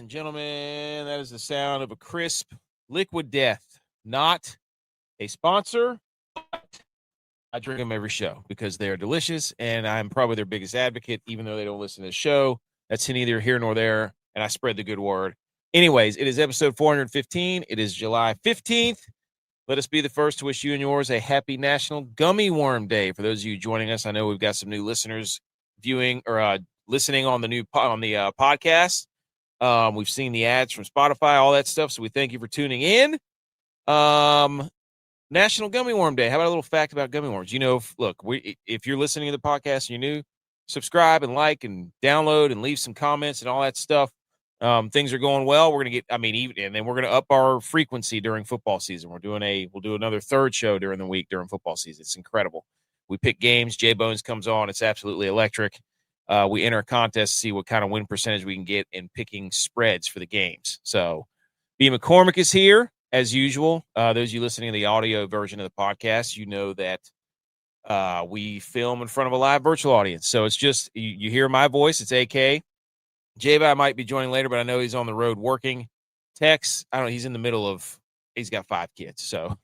and gentlemen, that is the sound of a crisp liquid death. Not a sponsor, but I drink them every show because they're delicious, and I'm probably their biggest advocate, even though they don't listen to the show. That's neither here nor there, and I spread the good word. Anyways, it is episode 415. It is July 15th. Let us be the first to wish you and yours a happy National Gummy Worm Day. For those of you joining us, I know we've got some new listeners viewing or listening on the podcast. We've seen the ads from Spotify, all that stuff. So we thank you for tuning in. National Gummy Worm Day. How about a little fact about gummy worms? You know, if you're listening to the podcast and you're new, subscribe and like and download and leave some comments and all that stuff. Things are going well. We're going to and then we're going to up our frequency during football season. We'll do another third show during the week during football season. It's incredible. We pick games. J Bones comes on. It's absolutely electric. We enter a contest to see what kind of win percentage we can get in picking spreads for the games. So B. McCormick is here as usual. Those of you listening to the audio version of the podcast, you know that we film in front of a live virtual audience. So it's just, you hear my voice. It's AK. J-Bi might be joining later, but I know he's on the road working. Tex, I don't know, he's got 5 kids. So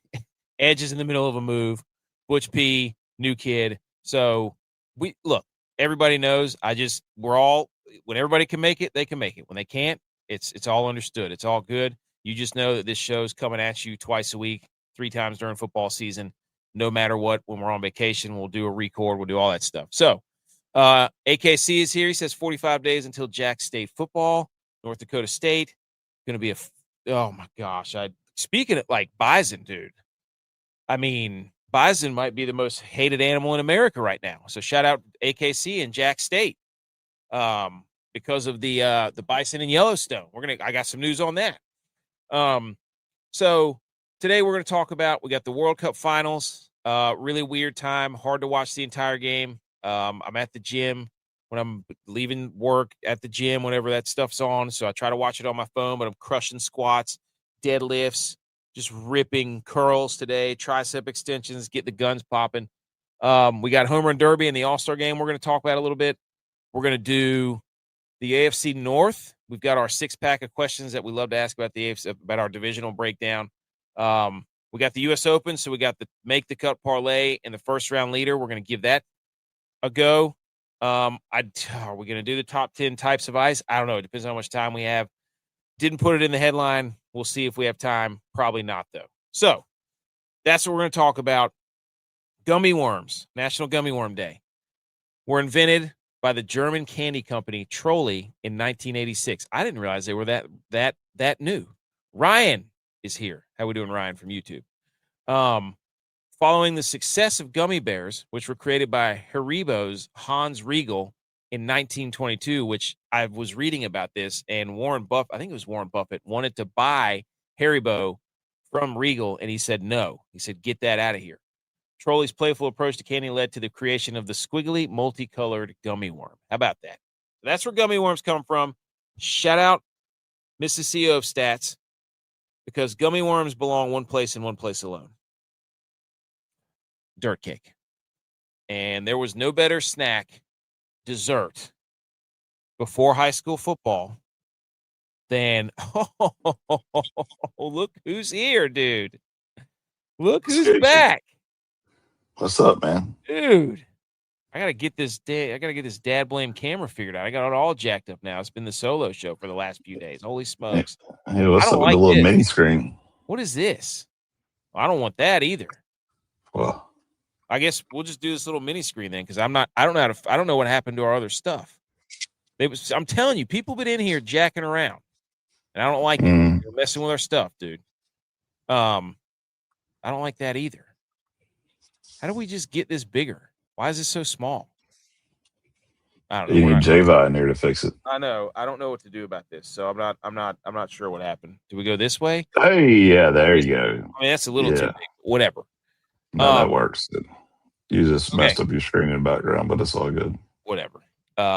Edge is in the middle of a move. Butch P, new kid. So everybody knows when everybody can make it, they can make it. When they can't, it's all understood. It's all good. You just know that this show's coming at you twice a week, 3 times during football season. No matter what, when we're on vacation, we'll do a record. We'll do all that stuff. So AKC is here. He says 45 days until Jack State football. North Dakota State. Going to be oh my gosh. Speaking of like Bison, dude. I mean, Bison might be the most hated animal in America right now. So shout out AKC and Jack State because of the Bison in Yellowstone. I got some news on that. So today we're going to talk about, we got the World Cup finals, really weird time, hard to watch the entire game. I'm at the gym when I'm leaving work at the gym, whenever that stuff's on. So I try to watch it on my phone, but I'm crushing squats, deadlifts, just ripping curls today, tricep extensions, get the guns popping. We got Home Run Derby and the All-Star game we're going to talk about a little bit. We're going to do the AFC North. We've got our 6-pack of questions that we love to ask about the AFC, about our divisional breakdown. We got the U.S. Open, so we got the make the cut parlay and the first round leader. We're going to give that a go. Are we going to do the top 10 types of ice? I don't know. It depends on how much time we have. Didn't put it in the headline. We'll see if we have time. Probably not, though. So that's what we're going to talk about. Gummy worms, National Gummy Worm Day, were invented by the German candy company Trolli in 1986. I didn't realize they were that new. Ryan is here. How we doing, Ryan, from YouTube? Following the success of gummy bears, which were created by Haribo's Hans Riegel in 1922, which I was reading about this, and I think it was Warren Buffett, wanted to buy Haribo from Riegel, and he said no. He said, get that out of here. Trolli's playful approach to candy led to the creation of the squiggly, multicolored gummy worm. How about that? That's where gummy worms come from. Shout out Mrs. CEO of Stats, because gummy worms belong one place and one place alone. Dirt cake. And there was no better snack, dessert, before high school football than, look who's here, dude. Look who's back. What's up, man? Dude, I gotta get this dad blame camera figured out. I got it all jacked up now. It's been the solo show for the last few days. Holy smokes. Hey, what's up with the little mini screen? What is this? Well, I don't want that either. Well, I guess we'll just do this little mini screen then, because I don't know what happened to our other stuff. I'm telling you, people been in here jacking around, and I don't like it. They're messing with our stuff, dude. I don't like that either. How do we just get this bigger? Why is this so small? I don't know. You need J.U.Y.S in there to fix it. I know. I don't know what to do about this, so I'm not sure what happened. Do we go this way? Hey, yeah, there you go. I mean, that's a little too big. Whatever. No, that works. You just messed up your screen in the background, but it's all good. Whatever. Can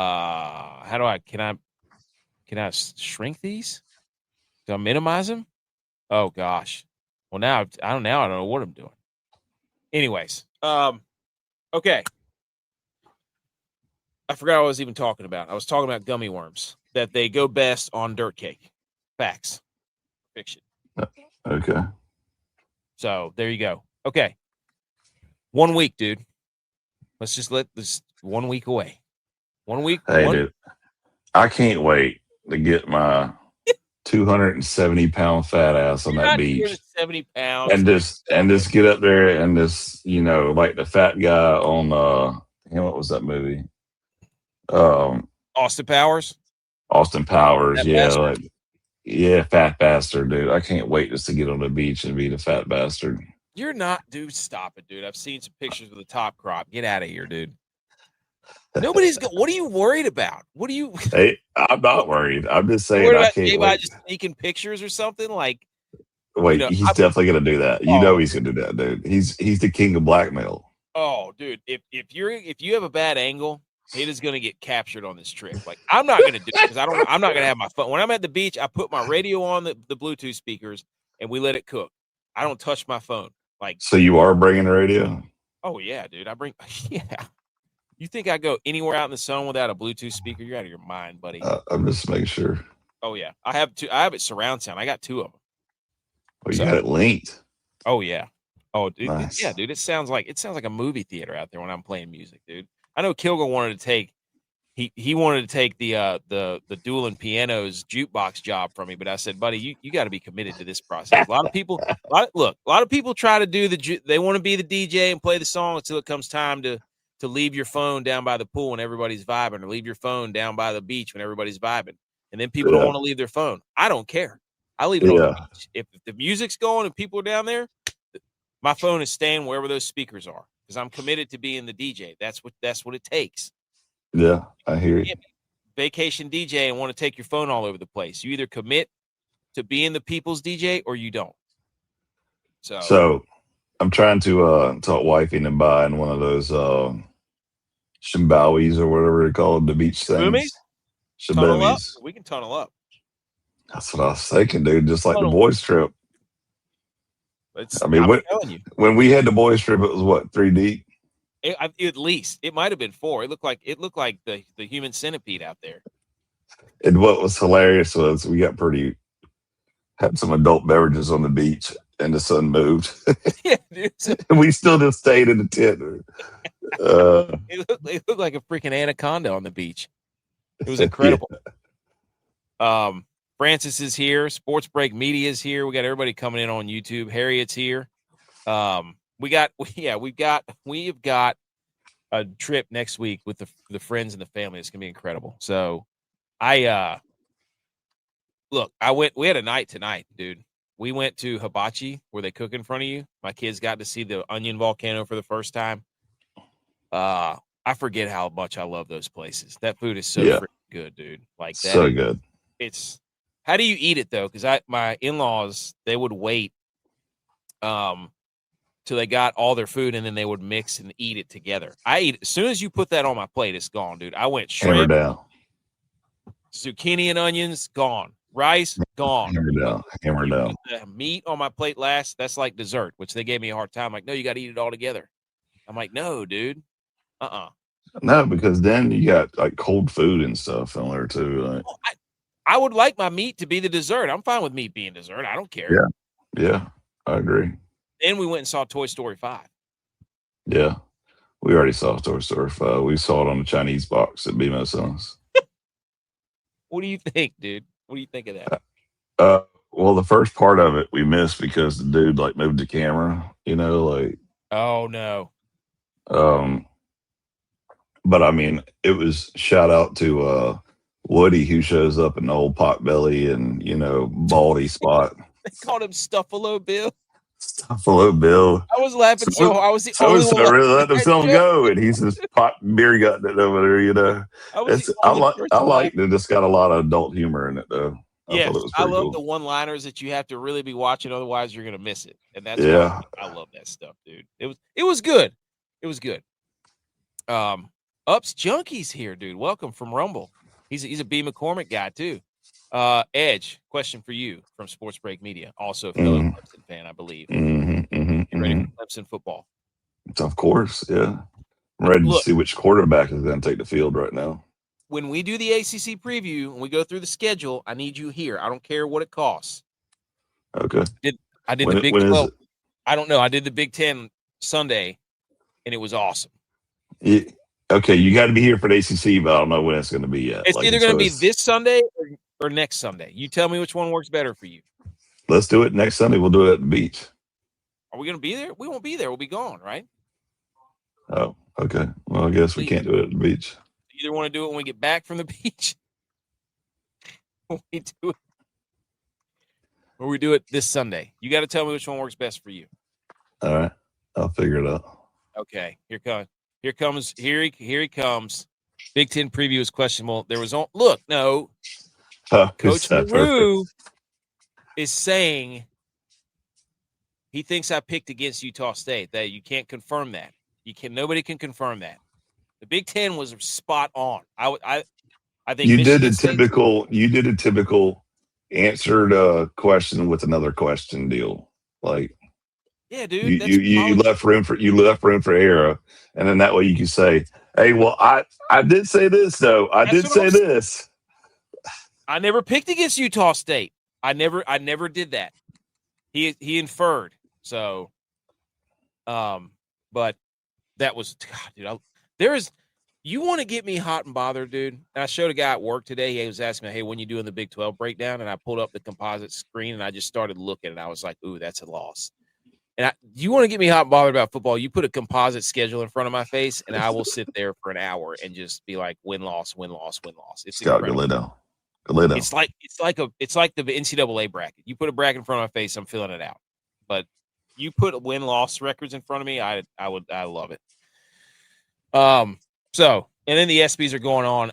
I shrink these? Do I minimize them? Oh gosh. Well, now I don't know what I'm doing. Anyways, okay. I forgot what I was even talking about. I was talking about gummy worms, that they go best on dirt cake. Facts. Fiction. Okay. So there you go. Okay. 1 week, dude. Let's just let this 1 week away. 1 week. Hey, dude, I can't wait to get my 270-pound fat ass on that beach 70 pounds. and just get up there and just, like the fat guy on what was that movie? Austin Powers. Austin Powers, Fat yeah, bastard. fat bastard, dude. I can't wait just to get on the beach and be the fat bastard. You're not, dude. Stop it, dude. I've seen some pictures of the top crop. Get out of here, dude. Nobody's. What are you worried about? What are you? Hey, I'm not worried. I'm just saying I can't wait. Just sneaking pictures or something like. Wait, he's definitely gonna do that. He's gonna do that, dude. He's the king of blackmail. Oh, dude. If you have a bad angle, it is gonna get captured on this trip. Like I'm not gonna do it because I'm not gonna have my phone. When I'm at the beach, I put my radio on the Bluetooth speakers and we let it cook. I don't touch my phone. Like, so you are bringing the radio? Oh yeah, dude. Yeah. You think I go anywhere out in the sun without a Bluetooth speaker? You're out of your mind, buddy. I'm just making sure. Oh yeah, I have it surround sound. I got 2 of them. Well, you got it linked. Oh yeah. Oh dude, nice. Yeah, dude. It sounds like a movie theater out there when I'm playing music, dude. I know Kilgore wanted to take he wanted to take the dueling pianos jukebox job from me, but I said, buddy, you got to be committed to this process. A lot of people try to do they want to be the DJ and play the song until it comes time to leave your phone down by the pool when everybody's vibing, or leave your phone down by the beach when everybody's vibing. And then people don't want to leave their phone. I don't care. I leave it on the beach. If the music's going and people are down there, my phone is staying wherever those speakers are because I'm committed to being the DJ. That's what it takes. Yeah, I hear you. Vacation DJ and want to take your phone all over the place. You either commit to being the people's DJ or you don't. So I'm trying to talk wifey into buying one of those Shimbawis or whatever they're called, the beach things. Shimbawis. We can tunnel up. That's what I was thinking, dude. Just like the boys trip. When we had the boys trip, it was what, 3 deep? At least it might have been 4. It looked like the human centipede out there. And what was hilarious was we had some adult beverages on the beach, and the sun moved. Yeah, dude. And we still just stayed in the tent. It looked like a freaking anaconda on the beach. It was incredible. Yeah. Francis is here. Sports Break Media is here. We got everybody coming in on YouTube. Harriet's here. We have got a trip next week with the friends and the family. It's gonna be incredible. So we had a night tonight, dude. We went to Hibachi where they cook in front of you. My kids got to see the onion volcano for the first time. I forget how much I love those places. That food is so freaking good, dude. Like that. So good. How do you eat it though? Because my in-laws, they would wait till they got all their food and then they would mix and eat it together. I eat as soon as you put that on my plate, it's gone, dude. I went shrimp, zucchini and onions, gone. Rice, gone. Hammer down. The meat on my plate last, that's like dessert, which they gave me a hard time. Like, no, you got to eat it all together. I'm like, no, dude. No, because then you got like cold food and stuff in there too. Like. I would like my meat to be the dessert. I'm fine with meat being dessert. I don't care. Yeah, I agree. Then we went and saw Toy Story 5. Yeah, we already saw Toy Story 5. We saw it on the Chinese box at BMO Sons. What do you think, dude? What do you think of that? Well, the first part of it we missed because the dude like moved the camera. Oh no. But I mean, it was shout out to Woody, who shows up in the old Potbelly and baldy spot. They called him Stuffalo Bill. Stuffalo Bill. I was laughing so hard. I was the only one. I really let him go, and he's just pot beer gutting it over there. I like that it's got a lot of adult humor in it, though. Yes, I love the one-liners that you have to really be watching, otherwise you're gonna miss it. And that's why I love that stuff, dude. It was good. It was good. Ups Junkies here, dude. Welcome from Rumble. He's a B McCormick guy too. Edge, question for you from Sports Break Media, also a fellow Clemson fan, I believe. You ready for Clemson football? Of course, yeah. I'm ready to see which quarterback is going to take the field right now. when we do the ACC preview and we go through the schedule, I need you here. I don't care what it costs. Okay. I did the Big when 12. is it? I don't know. I did the Big 10 Sunday, and it was awesome. Okay, you got to be here for the ACC, but I don't know when it's going to be yet. It's either going to be this Sunday or next Sunday. You tell me which one works better for you. Let's do it next Sunday. We'll do it at the beach. Are we going to be there? We won't be there. We'll be gone, right? Oh, okay. Well, I guess we can't do it at the beach. You either want to do it when we get back from the beach, or we do it this Sunday. You got to tell me which one works best for you. All right, I'll figure it out. Okay, here he comes. Big Ten preview is questionable. There was Coach Maru is saying he thinks I picked against Utah State. That you can't confirm that. Nobody can confirm that. The Big Ten was spot on. I think you did a typical answered a question with another question deal. Like, yeah, dude, you left room for error, and then that way you can say, "Hey, well, I did say this though. I did say this. I never picked against Utah State. I never did that. He inferred. So, but that was, God, dude. You want to get me hot and bothered, dude. And I showed a guy at work today. He was asking me, "Hey, when you doing the Big 12 breakdown?" And I pulled up the composite screen and I just started looking, and I was like, "Ooh, that's a loss." And you want to get me hot and bothered about football? You put a composite schedule in front of my face, and I will sit there for an hour and just be like, "Win, loss, win, loss, win, loss." It's Scott, go lay down. Go lay down. It's like the NCAA bracket. You put a bracket in front of my face, I'm filling it out. But you put win loss records in front of me, I love it. So, and then the ESPYs are going on.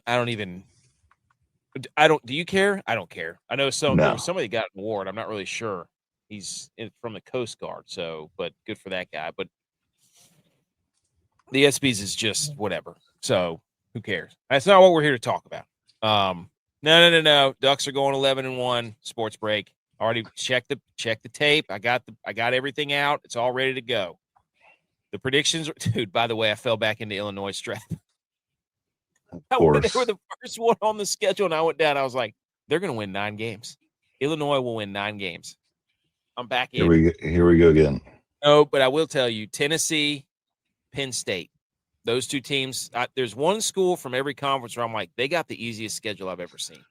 Do you care? I don't care. I know there was somebody got an award. I'm not really sure. He's from the Coast Guard, so, but good for that guy. But the ESPYs is just whatever. So who cares? That's not what we're here to talk about. No. Ducks are going 11-1. Sports break. Already checked the tape. I got everything out. It's all ready to go. The predictions, dude. By the way, I fell back into Illinois trap. They were the first one on the schedule, and I went down. I was like, they're going to win 9 games. Illinois will win 9 games. I'm back in. Here we go again. No, but I will tell you, Tennessee, Penn State, those two teams. There's one school from every conference where I'm like, they got the easiest schedule I've ever seen.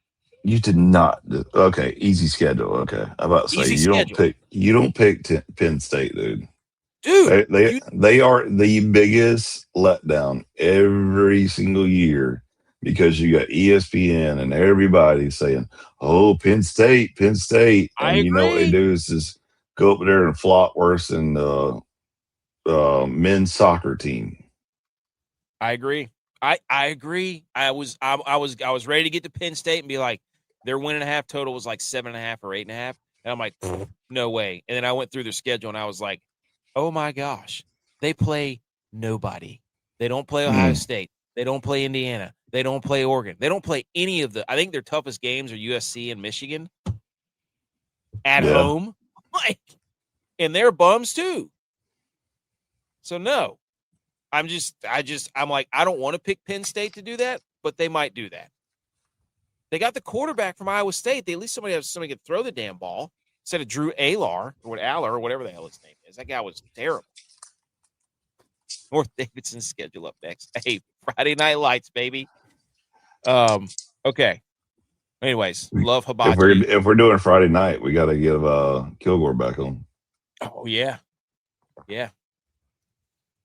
You did not. Okay, easy schedule. Okay, I'm about to say you don't pick Penn State, dude. Dude, they are the biggest letdown every single year because you got ESPN and everybody saying, "Oh, Penn State," and you know what they do is just go up there and flop worse than the men's soccer team. I agree. I agree. I was ready to get to Penn State and be like, their win and a half total was like 7.5 or 8.5, and I'm like, no way. And then I went through their schedule and I was like, oh my gosh, they play nobody. They don't play Ohio State. They don't play Indiana. They don't play Oregon. They don't play any of I think their toughest games are USC and Michigan at home. And they're bums too. So no, I'm like, I don't want to pick Penn State to do that, but they might do that. They got the quarterback from Iowa State. At least somebody could throw the damn ball instead of Drew Aller or whatever the hell his name is. That guy was terrible. North Davidson's schedule up next. Hey, Friday Night Lights, baby. Okay. Anyways, love Hibachi. If we're doing Friday night, we got to give Kilgore back on. Oh yeah, yeah.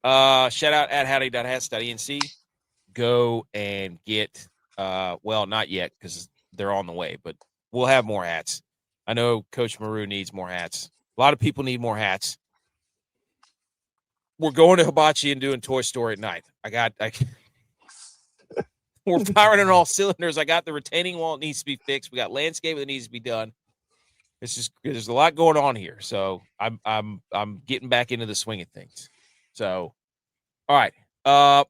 Shout out at howdy.hats.enc. Go and get. Well, not yet because they're on the way, but we'll have more hats. I know Coach Maru needs more hats. A lot of people need more hats. We're going to Hibachi and doing Toy Story at night. We're firing on all cylinders. I got the retaining wall that needs to be fixed. We got landscaping that needs to be done. There's a lot going on here. So I'm getting back into the swing of things. So, all right.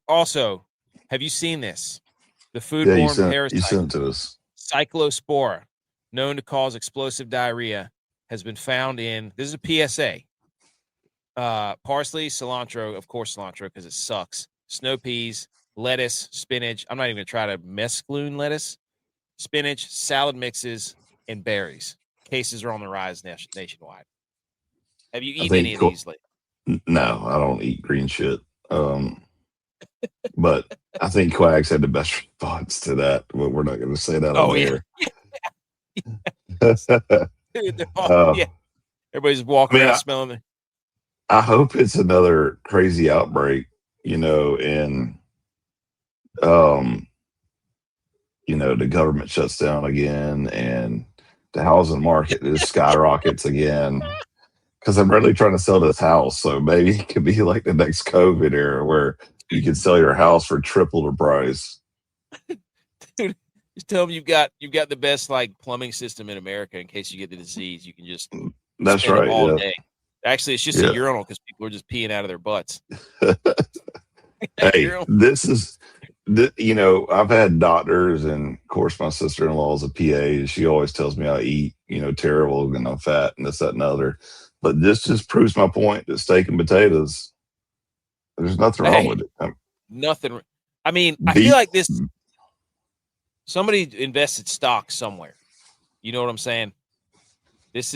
Also, have you seen this? The foodborne parasite. You sent it to us. Cyclospora, known to cause explosive diarrhea, has been found in. This is a PSA. Parsley, cilantro, of course, cilantro because it sucks. Snow peas, lettuce, spinach. I'm not even going to try to mesclune lettuce, spinach, salad mixes, and berries. Cases are on the rise nationwide. Have you I eaten any think of these lately? no, I don't eat green shit. But I think Quags had the best response to that, but we're not going to say that on Oh, yeah. air. Dude, they're all, uh, yeah. Everybody's walking I mean, around smelling it. I hope it's another crazy outbreak, and um, the government shuts down again and the housing market just skyrockets again. Because I'm really trying to sell this house, so maybe it could be like the next COVID era where you can sell your house for triple the price. Dude, just tell them you've got the best like plumbing system in America in case you get the disease. You can just That's spend it right. all Yeah. day. Actually, it's just a Yeah. urinal because people are just peeing out of their butts. Hey, I've had doctors, and of course, my sister in law is a PA, and she always tells me I eat, terrible and I'm fat and this, that, and other. But this just proves my point that steak and potatoes, there's nothing wrong Hey, with it. nothing. I mean, I feel Beef, like this. Somebody invested stock somewhere. You know what I'm saying? This.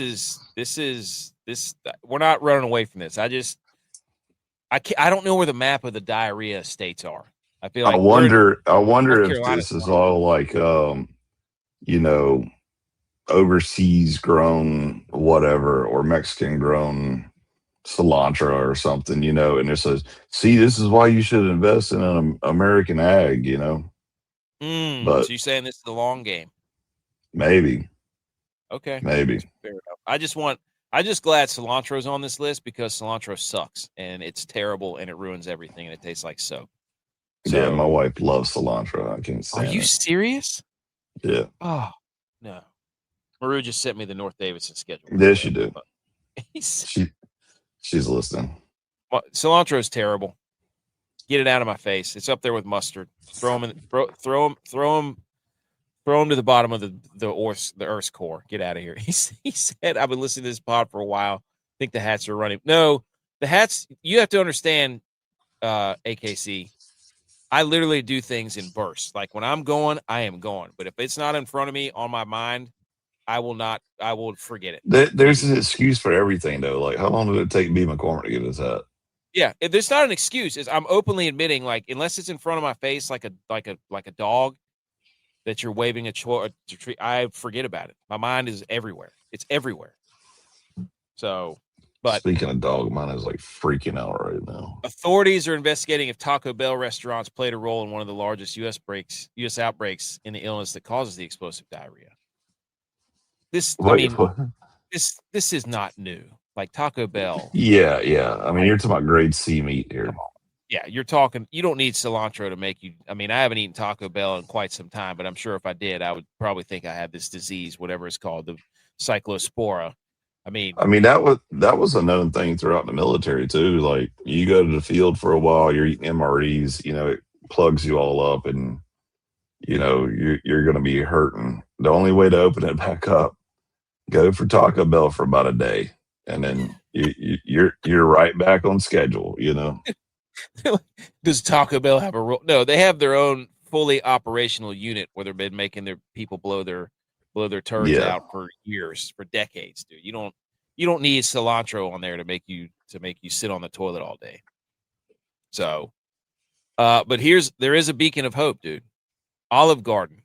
We're not running away from this. I don't know where the map of the diarrhea states are. I feel I like we're in wonder, I wonder North if Carolina. this is all like, you know, overseas grown whatever or Mexican grown cilantro or something, and it says, see, this is why you should invest in an American ag. So But you're saying this is the long game? maybe, Okay, maybe. fair enough. I'm just glad cilantro's on this list because cilantro sucks and it's terrible and it ruins everything and it tastes like soap. Yeah, my So, wife loves cilantro. I can't are stand you it. serious? Yeah. Oh no, Maru just sent me the North Davidson schedule. By the Yes, way, you do. He's, She's listening. cilantro is terrible. Get it out of my face. It's up there with mustard. Throw them to the bottom of the Earth's core. Get out of here. He said, I've been listening to this pod for a while. I think the hats are running. No, the hats, you have to understand, AKC. I literally do things in bursts. Like when I'm going, I am going. But if it's not in front of me on my mind, I will forget it There's immediately. an excuse for everything, though. Like, how long did it take B. McCormick to get his hat? Yeah, if there's not an excuse, is I'm openly admitting, like, unless it's in front of my face, like a dog that you're waving a tree, I forget about it. My mind is everywhere. It's everywhere. So, but Speaking of dog, mine is like freaking out right now. authorities are investigating if Taco Bell restaurants played a role in one of the largest U.S. outbreaks in the illness that causes the explosive diarrhea. Wait, what? This is not new. Like Taco Bell. Yeah, yeah. I mean, Like, you're talking about grade C meat come here. on. Yeah, you don't need cilantro to make you. I mean, I haven't eaten Taco Bell in quite some time, but I'm sure if I did, I would probably think I had this disease, whatever it's called, the cyclospora. I mean, that was a known thing throughout the military too. Like, you go to the field for a while, you're eating MREs, it plugs you all up, and you're going to be hurting. The only way to open it back up, go for Taco Bell for about a day, and then you're right back on schedule. does Taco Bell have a role? No, they have their own fully operational unit where they've been making their people blow their turds Yeah. out for years, for decades, dude. You don't need cilantro on there to make you sit on the toilet all day. So, but there is a beacon of hope, dude. Olive Garden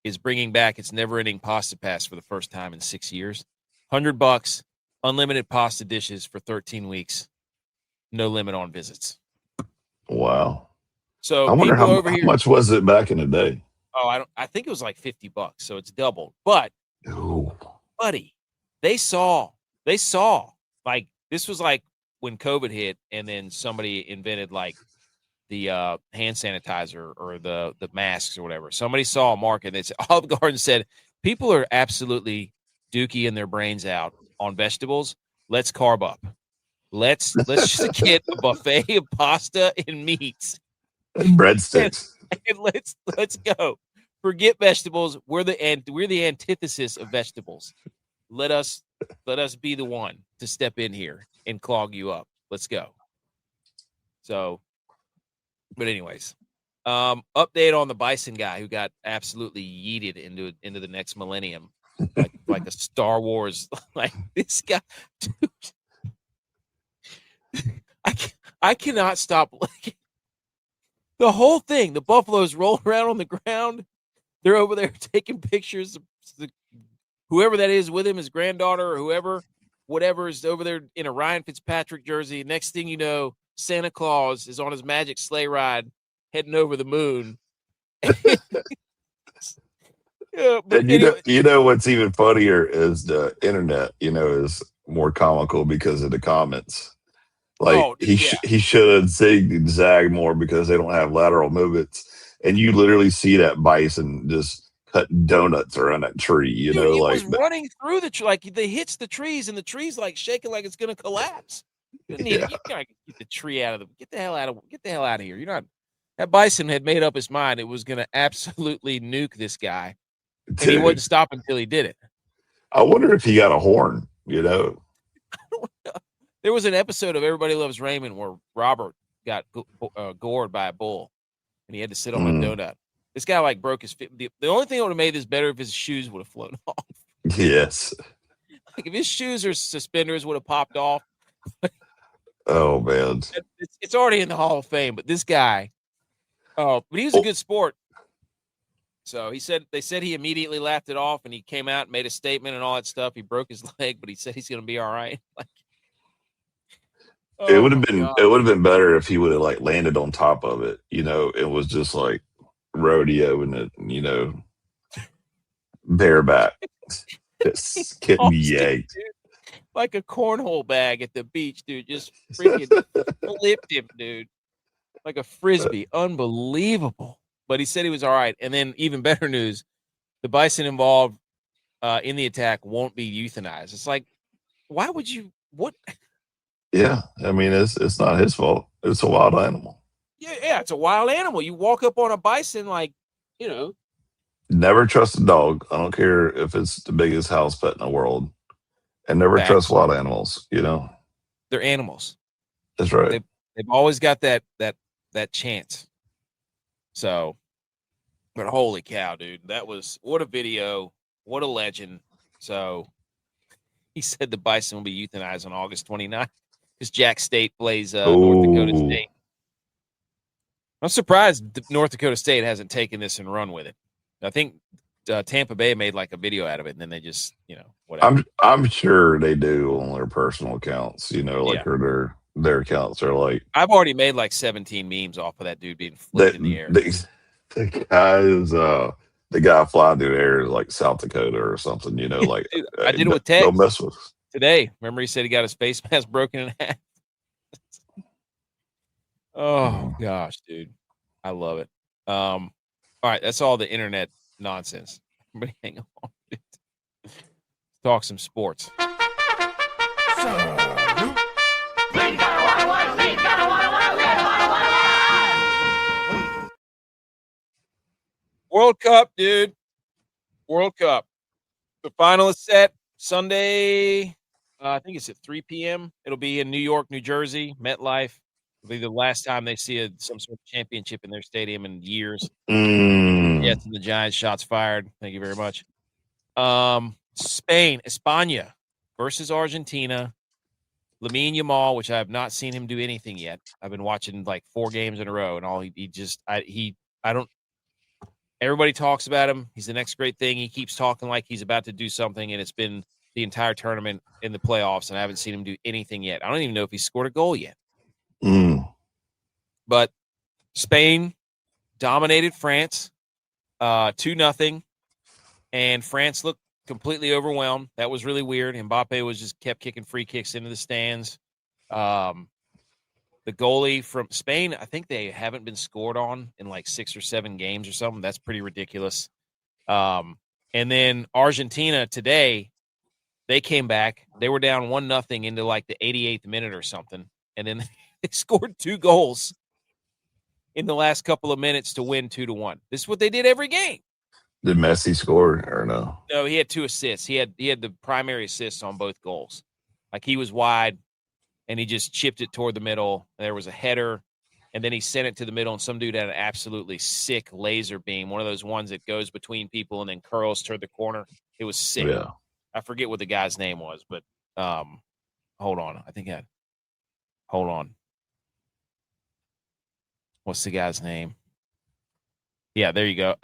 is bringing back its never-ending pasta pass for the first time in 6 years. $100, unlimited pasta dishes for 13 weeks, no limit on visits. Wow. So I wonder people how, over how here, much was it back in the day? I think it was like $50, so it's doubled. But Ooh. buddy, they saw like this was like when COVID hit, and then somebody invented like the hand sanitizer or the masks or whatever. Somebody saw a market. They said Olive Garden said people are absolutely dookie their brains out on vegetables. Let's carb up. Let's just get a buffet of pasta and meats. And and, breadsticks. and let's go. Forget vegetables. We're the antithesis of vegetables. Let us be the one to step in here and clog you up. Let's go. So, but anyways, Update on the Bison guy who got absolutely yeeted into the next millennium, like a Star Wars. Like this guy, dude, I cannot stop looking. The whole thing. The Buffaloes roll around on the ground. They're over there taking pictures. Whoever that is with him, his granddaughter or whoever, whatever is over there in a Ryan Fitzpatrick jersey. Next thing you know, Santa Claus is on his magic sleigh ride heading over the moon. Yeah, but And anyway, you know what's even funnier is the internet, is more comical because of the comments. Like he should have zigged and zagged more because they don't have lateral movements. And you literally see that Bison just cutting donuts around that tree, dude, know, it like was running through the tree, like they hits the trees and the tree's like shaking like it's gonna collapse. You need it. You gotta get the tree out of the get the hell out of here. You're not that Bison had made up his mind it was gonna absolutely nuke this guy. And he wouldn't stop until he did it. I wonder if he got a horn, There was an episode of Everybody Loves Raymond where Robert got gored by a bull, and he had to sit on a donut. This guy like broke his. The only thing that would have made this better if his shoes would have flown off. Yes. Like if his shoes or suspenders would have popped off. Oh man, it's already in the Hall of Fame. But this guy, but he was a good sport. So they said he immediately laughed it off, and he came out and made a statement and all that stuff. He broke his leg, but he said he's going to be all right. Like, it would have been better if he would have like landed on top of it. It was just like rodeoing it, bareback, just getting yanked. Like a cornhole bag at the beach, dude. Just freaking flipped him, dude. Like a frisbee. Unbelievable. But he said he was all right. And then even better news, the Bison involved in the attack won't be euthanized. It's like, why would you? What? Yeah, I mean, it's not his fault. It's a wild animal. Yeah, it's a wild animal. You walk up on a bison, like, Never trust a dog. I don't care if it's the biggest house pet in the world. And never trust wild animals, They're animals. That's right. They've always got that chance. So, but holy cow, dude. What a video. What a legend. So, he said the Bison will be euthanized on August 29th because Jack State plays North Dakota State. I'm surprised North Dakota State hasn't taken this and run with it. I think Tampa Bay made like a video out of it, and then they just, whatever. I'm sure they do on their personal accounts, or their accounts are like. I've already made like 17 memes off of that dude being flipped in the air. The guy flying through the air is like South Dakota or something, like. Dude, I did it with Tex. Don't mess with us. Today. Remember he said he got his face mask broken in half? Oh, gosh, dude. I love it. All right, that's all the internet nonsense. Everybody hang on. Let's talk some sports. World Cup, dude. World Cup. The final is set Sunday. I think it's at 3 p.m. It'll be in New York, New Jersey, MetLife. It'll be the last time they see some sort of championship in their stadium in years. Yes, and the Giants shots fired. Thank you very much. Spain, España versus Argentina. Lamine Yamal, which I have not seen him do anything yet. I've been watching like 4 games in a row, and all I don't. Everybody talks about him. He's the next great thing. He keeps talking like he's about to do something, and it's been the entire tournament in the playoffs, and I haven't seen him do anything yet. I don't even know if he scored a goal yet. But Spain dominated France 2-0, and France looked completely overwhelmed. That was really weird. Mbappe just kept kicking free kicks into the stands. The goalie from Spain, I think they haven't been scored on in like 6 or 7 games or something. That's pretty ridiculous. And then Argentina today, they came back. They were down 1-0 into like the 88th minute or something. And then they scored 2 goals in the last couple of minutes to win 2-1. This is what they did every game. Did Messi score or no? No, he had 2 assists. He had the primary assists on both goals. Like he was wide, and he just chipped it toward the middle. There was a header, and then he sent it to the middle, and some dude had an absolutely sick laser beam, one of those ones that goes between people and then curls toward the corner. It was sick. Yeah. I forget what the guy's name was, but hold on. Hold on. What's the guy's name? Yeah, there you go.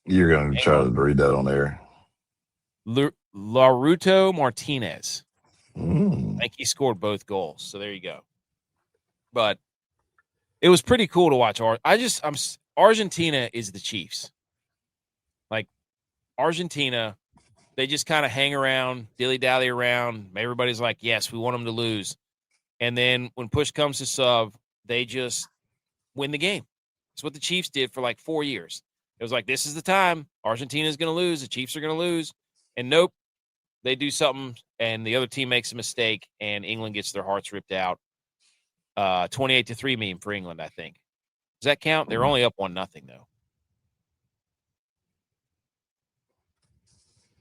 You're going to try to read that on air. Laruto Martinez. I Mm. think he scored both goals. So there you go. But it was pretty cool to watch. Argentina is the Chiefs. Like Argentina, they just kind of hang around, dilly-dally around. Everybody's like, yes, we want them to lose. And then when push comes to shove, they just win the game. That's what the Chiefs did for like 4 years. It was like, this is the time. Argentina's going to lose. The Chiefs are going to lose. And nope, they do something, and the other team makes a mistake, and England gets their hearts ripped out. 28-3 meme for England, I think. Does that count? They're only up 1-0 though.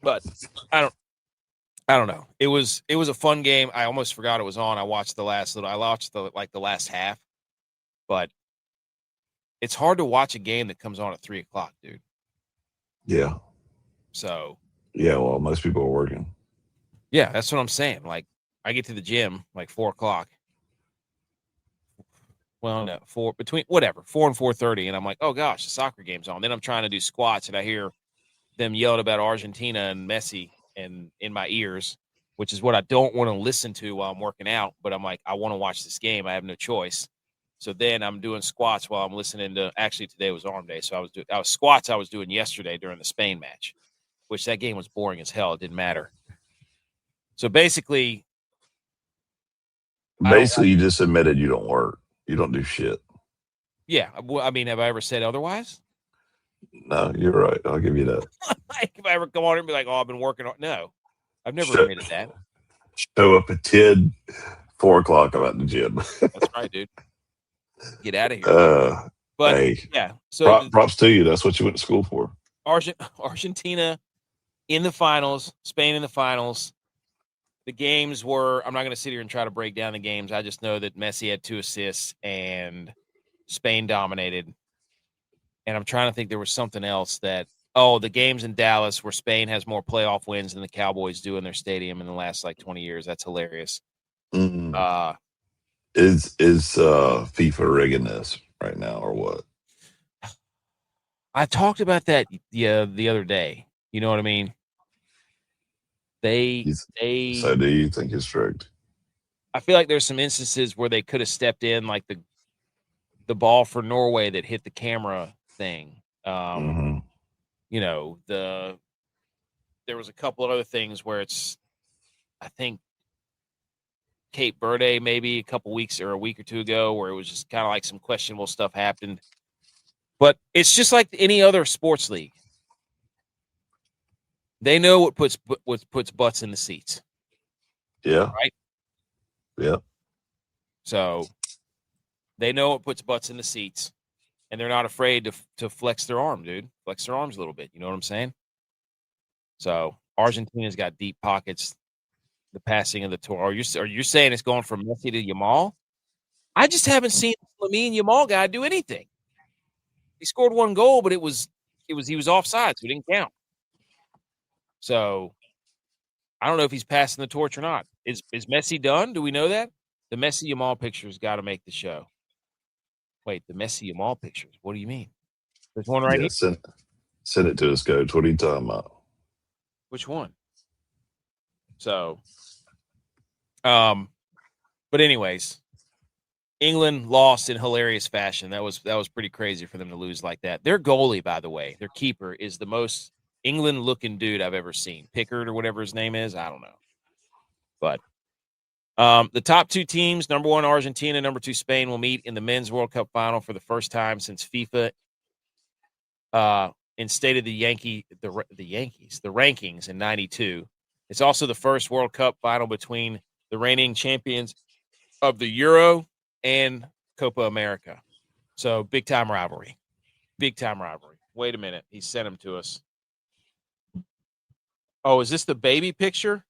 But I don't know. It was a fun game. I almost forgot it was on. I watched the last half. But it's hard to watch a game that comes on at 3:00, dude. Yeah. So. Yeah, well, most people are working. Yeah, that's what I'm saying. Like, I get to the gym like 4:00. Well, no, 4 and 4:30, and I'm like, oh gosh, the soccer game's on. Then I'm trying to do squats, and I hear them yelling about Argentina and Messi and in my ears, which is what I don't want to listen to while I'm working out. But I'm like, I want to watch this game. I have no choice. So then I'm doing squats while I'm listening to. Actually, today was arm day, so I was doing yesterday during the Spain match, which that game was boring as hell. It didn't matter. So basically, you just admitted you don't work. You don't do shit. Yeah. Well, I mean, have I ever said otherwise? No, you're right. I'll give you that. Like, if I ever come on here and be like, oh, I've been working on. No, I've never admitted that. Show up at 10, 4:00. I'm at the gym. That's right, dude. Get out of here. But hey, yeah. So props to you. That's what you went to school for. Argentina in the finals, Spain in the finals. The games were, I'm not going to sit here and try to break down the games. I just know that Messi had 2 assists and Spain dominated. And I'm trying to think there was something else that, the games in Dallas where Spain has more playoff wins than the Cowboys do in their stadium in the last 20 years. That's hilarious. Mm. Is FIFA rigging this right now or what? I talked about that the other day. You know what I mean? So do you think it's rigged? I feel like there's some instances where they could have stepped in, like the ball for Norway that hit the camera thing. You know, there was a couple of other things where it's, I think, Cape Verde maybe a week or 2 ago, where it was just kind of like some questionable stuff happened. But it's just like any other sports league. They know what puts butts in the seats. Yeah. Right? Yeah. So they know what puts butts in the seats, and they're not afraid to flex their arm, dude. Flex their arms a little bit. You know what I'm saying? So Argentina's got deep pockets. The passing of the tour. Are you saying it's going from Messi to Yamal? I just haven't seen Lamine Yamal guy do anything. He scored 1 goal, but he was offside, so it didn't count. So I don't know if he's passing the torch or not. Is Messi done? Do we know that? The Messi Yamal pictures got to make the show. Wait, the Messi Yamal pictures. What do you mean? There's one right here. Send it to us, Coach. What are you talking about? Which one? So, but anyways, England lost in hilarious fashion. That was pretty crazy for them to lose like that. Their goalie, by the way, their keeper, is the most England-looking dude I've ever seen. Pickard or whatever his name is. I don't know. But the top 2 teams, number 1 Argentina, number 2 Spain, will meet in the Men's World Cup final for the first time since FIFA instated the rankings in '92. It's also the first World Cup final between the reigning champions of the Euro and Copa America. So big-time rivalry. Big-time rivalry. Wait a minute. He sent them to us. Oh, is this the baby picture?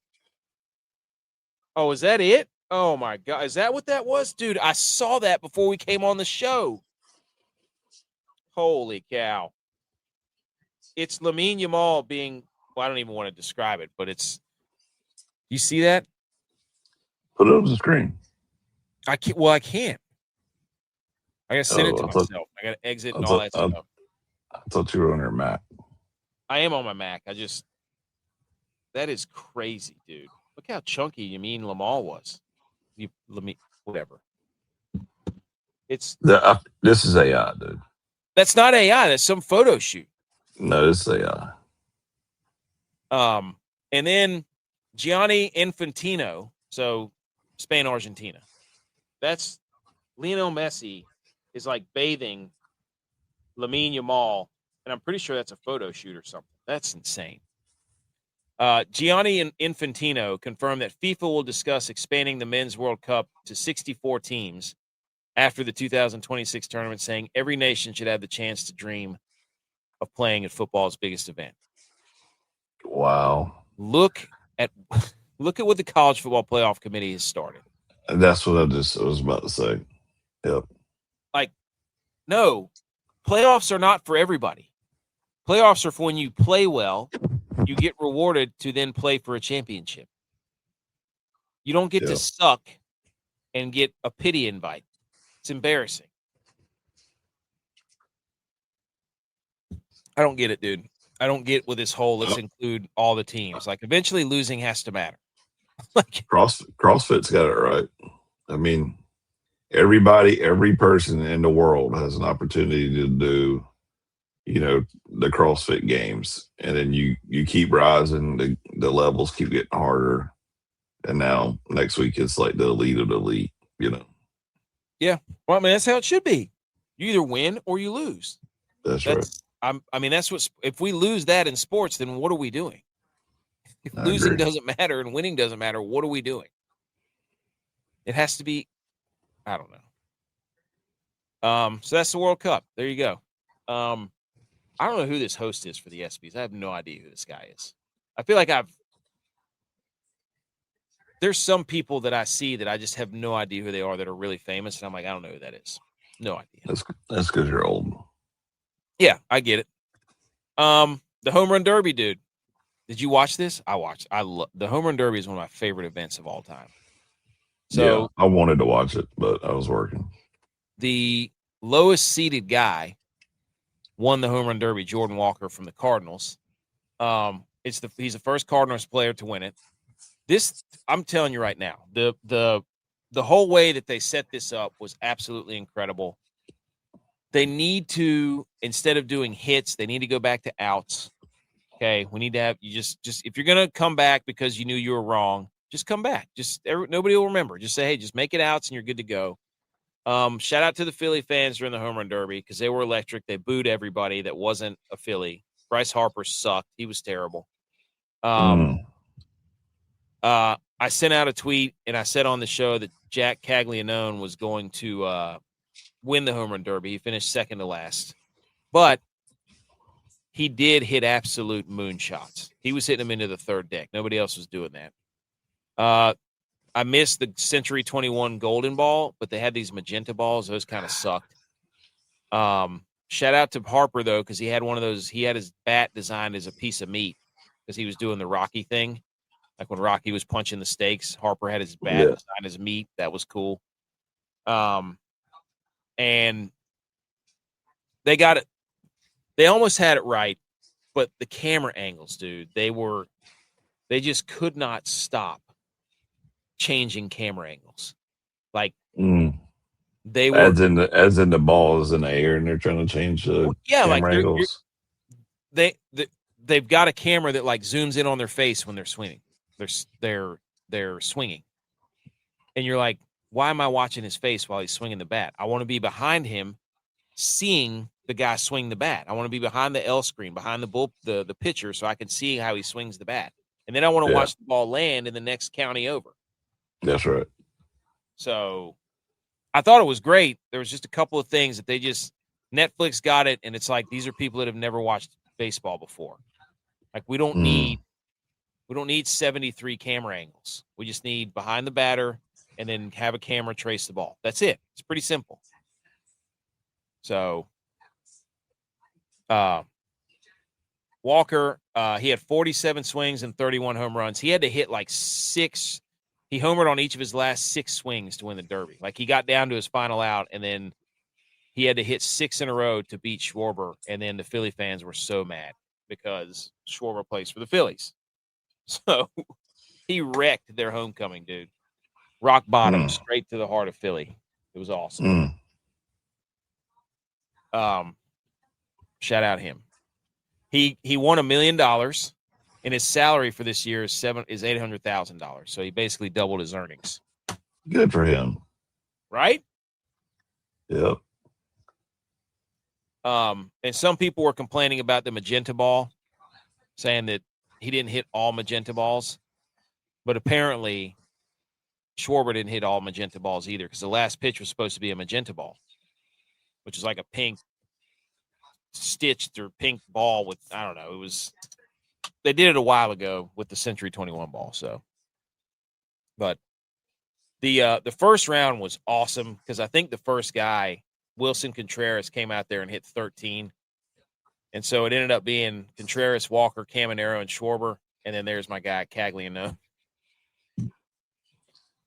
Oh, is that it? Oh my God. Is that what that was? Dude, I saw that before we came on the show. Holy cow. It's Lamine Yamal being, well, I don't even want to describe it, but it's, you see that? Put it on the screen. I can't. Well, I can't. I got to send it to myself. I got to exit and all that stuff. I thought you were on your Mac. I am on my Mac. That is crazy, dude. Look how chunky Lamine Yamal was. Whatever. It's This is AI, dude. That's not AI. That's some photo shoot. No, this is AI. And then Gianni Infantino, so Spain, Argentina. That's Lionel Messi is like bathing Lamine Yamal, and I'm pretty sure that's a photo shoot or something. That's insane. Gianni Infantino confirmed that FIFA will discuss expanding the Men's World Cup to 64 teams after the 2026 tournament, saying every nation should have the chance to dream of playing at football's biggest event. Wow. Look at what the College Football Playoff Committee has started. That's what I was about to say. Yep. Like, no, playoffs are not for everybody. Playoffs are for when you play well, you get rewarded to then play for a championship. You don't get to suck and get a pity invite. It's embarrassing. I don't get it, dude. I don't get with this whole let's include all the teams. Like, eventually losing has to matter. Like CrossFit's got it right. I mean, every person in the world has an opportunity to do, the CrossFit games, and then you keep rising, the levels keep getting harder, and now next week it's like the elite of the elite. Yeah, well, I mean, that's how it should be. You either win or you lose. That's right. That's what. If we lose that in sports, then what are we doing? If losing doesn't matter and winning doesn't matter, what are we doing? It has to be. I don't know. So that's the World Cup. There you go. I don't know who this host is for the ESPYs. I have no idea who this guy is. I feel like there's some people that I see that I just have no idea who they are that are really famous, and I'm like, I don't know who that is. No idea. That's because you're old. Yeah, I get it. The Home Run Derby, dude. Did you watch this? I watched. The Home Run Derby is one of my favorite events of all time. So yeah, I wanted to watch it, but I was working. The lowest seeded guy won the Home Run Derby, Jordan Walker from the Cardinals. He's the first Cardinals player to win it. I'm telling you right now, the whole way that they set this up was absolutely incredible. They need to, instead of doing hits, they need to go back to outs. Okay, we need to have you just if you're gonna come back because you knew you were wrong, just come back. Nobody will remember. Just say, hey, just make it outs and you're good to go. Shout out to the Philly fans during the Home Run Derby because they were electric. They booed everybody that wasn't a Philly. Bryce Harper sucked. He was terrible. I sent out a tweet and I said on the show that Jack Caglianone was going to win the Home Run Derby. He finished second to last, but he did hit absolute moonshots. He was hitting them into the third deck. Nobody else was doing that. I missed the Century 21 Golden Ball, but they had these magenta balls. Those kind of sucked. Shout out to Harper, though, because he had one of those. He had his bat designed as a piece of meat because he was doing the Rocky thing. Like when Rocky was punching the steaks, Harper had his bat designed as meat. That was cool. And they got it. They almost had it right, but the camera angles, dude, they just could not stop changing camera angles. Like they were as in the ball is in the air and they're trying to change the camera angles. They've got a camera that like zooms in on their face when they're swinging. They're swinging, and you're like, why am I watching his face while he's swinging the bat? I want to be behind him, seeing the guy swing the bat. I want to be behind the L screen, behind the pitcher, so I can see how he swings the bat. And then I want to watch the ball land in the next county over. That's right. So I thought it was great. There was just a couple of things that Netflix got it, and it's like these are people that have never watched baseball before. Like we don't need 73 camera angles. We just need behind the batter and then have a camera trace the ball. That's it. It's pretty simple. So, Walker, he had 47 swings and 31 home runs. He had to hit like 6. He homered on each of his last 6 swings to win the Derby. Like, he got down to his final out, and then he had to hit 6 in a row to beat Schwarber. And then the Philly fans were so mad because Schwarber plays for the Phillies. So he wrecked their homecoming, dude. Rock bottom, straight to the heart of Philly. It was awesome. Shout out him. He won $1 million, and his salary for this year is $800,000. So he basically doubled his earnings. Good for him, right? Yep. And some people were complaining about the magenta ball, saying that he didn't hit all magenta balls, but apparently Schwarber didn't hit all magenta balls either, because the last pitch was supposed to be a magenta ball, which is like a pink stitched or pink ball with, I don't know. They did it a while ago with the Century 21 ball. So, but the first round was awesome because I think the first guy, Wilson Contreras, came out there and hit 13. And so it ended up being Contreras, Walker, Caminero, and Schwarber. And then there's my guy, Cagliano.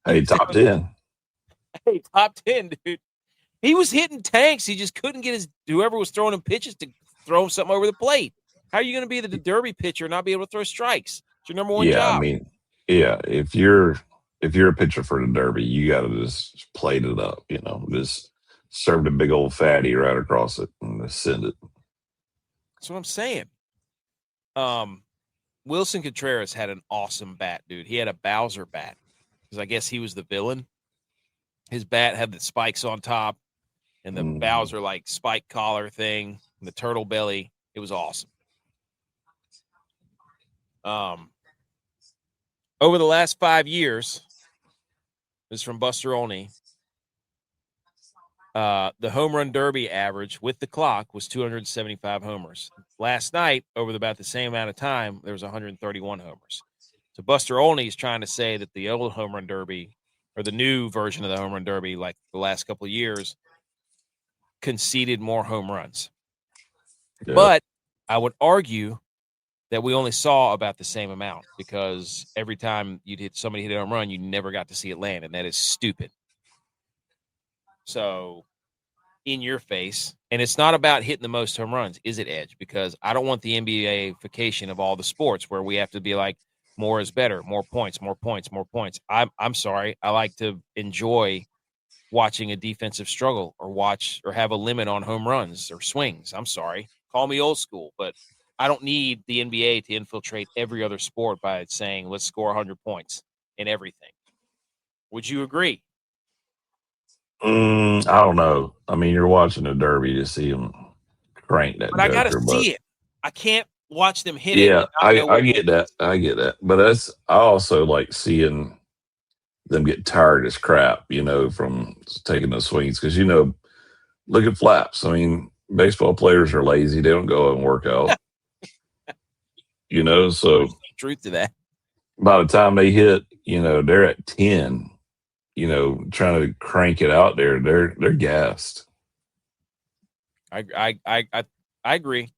Hey, top 10. Hey, top 10, dude. He was hitting tanks. He just couldn't get whoever was throwing him pitches to throw him something over the plate. How are you going to be the Derby pitcher and not be able to throw strikes? It's your number one job. I mean, yeah, if you're a pitcher for the Derby, you got to just plate it up, just serve a big old fatty right across it and just send it. That's what I'm saying. Wilson Contreras had an awesome bat, dude. He had a Bowser bat because I guess he was the villain. His bat had the spikes on top and the Bowser like spike collar thing and the turtle belly. It was awesome. Over the last 5 years, this is from Buster Olney. The home run derby average with the clock was 275 homers. Last night, over about the same amount of time, there was 131 homers. So Buster Olney is trying to say that the old home run derby, or the new version of the home run derby, like the last couple of years, conceded more home runs. Yeah. But I would argue that we only saw about the same amount because every time somebody hit a home run, you never got to see it land, and that is stupid. So, in your face, and it's not about hitting the most home runs, is it, Edge? Because I don't want the NBA-fication of all the sports where we have to be like, more is better, more points, more points, more points. I'm sorry. I like to enjoy watching a defensive struggle or have a limit on home runs or swings. I'm sorry. Call me old school, but I don't need the NBA to infiltrate every other sport by saying, let's score 100 points in everything. Would you agree? I don't know. I mean, you're watching a derby to see them crank that. But I got to see it. I can't watch them hit it. Yeah, I get that. I get that. But I also like seeing them get tired as crap, from taking those swings. Because, look at flaps. I mean, baseball players are lazy. They don't go and work out. So there's truth to that. By the time they hit, they're at 10. Trying to crank it out there, they're gassed. I agree,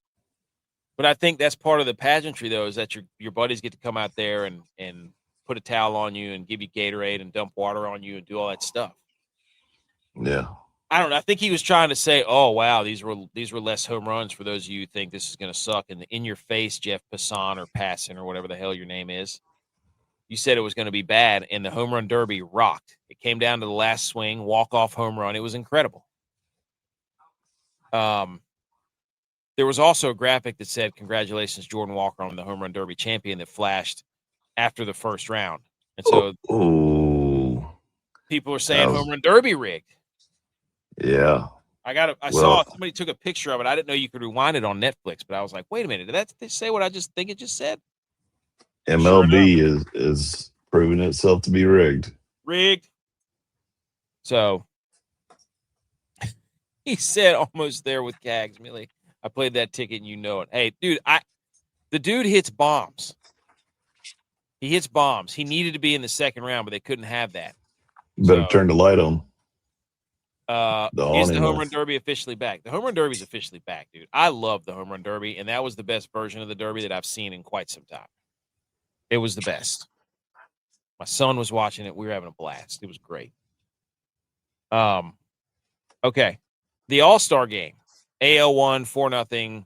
but I think that's part of the pageantry, though, is that your buddies get to come out there and put a towel on you and give you Gatorade and dump water on you and do all that stuff. Yeah, I don't know. I think he was trying to say, "Oh wow, these were less home runs for those of you who think this is going to suck." And in your face, Jeff Passan or Passon or whatever the hell your name is. You said it was going to be bad, and the home run derby rocked. It came down to the last swing, walk-off home run. It was incredible. There was also a graphic that said, congratulations, Jordan Walker, on the home run derby champion, that flashed after the first round. And so people are saying home run derby rigged. Yeah. I saw somebody took a picture of it. I didn't know you could rewind it on Netflix, but I was like, wait a minute, did that say what I just think it just said? MLB is proving itself to be rigged. Rigged. So he said almost there with Cags, Millie. I played that ticket and you know it. Hey, dude, the dude hits bombs. He hits bombs. He needed to be in the second round, but they couldn't have that. Better turn the light on. Is the Home Run Derby officially back? The Home Run Derby is officially back, dude. I love the Home Run Derby, and that was the best version of the Derby that I've seen in quite some time. It was the best. My son was watching it. We were having a blast. It was great. Okay. The All-Star game. AL won 4-0,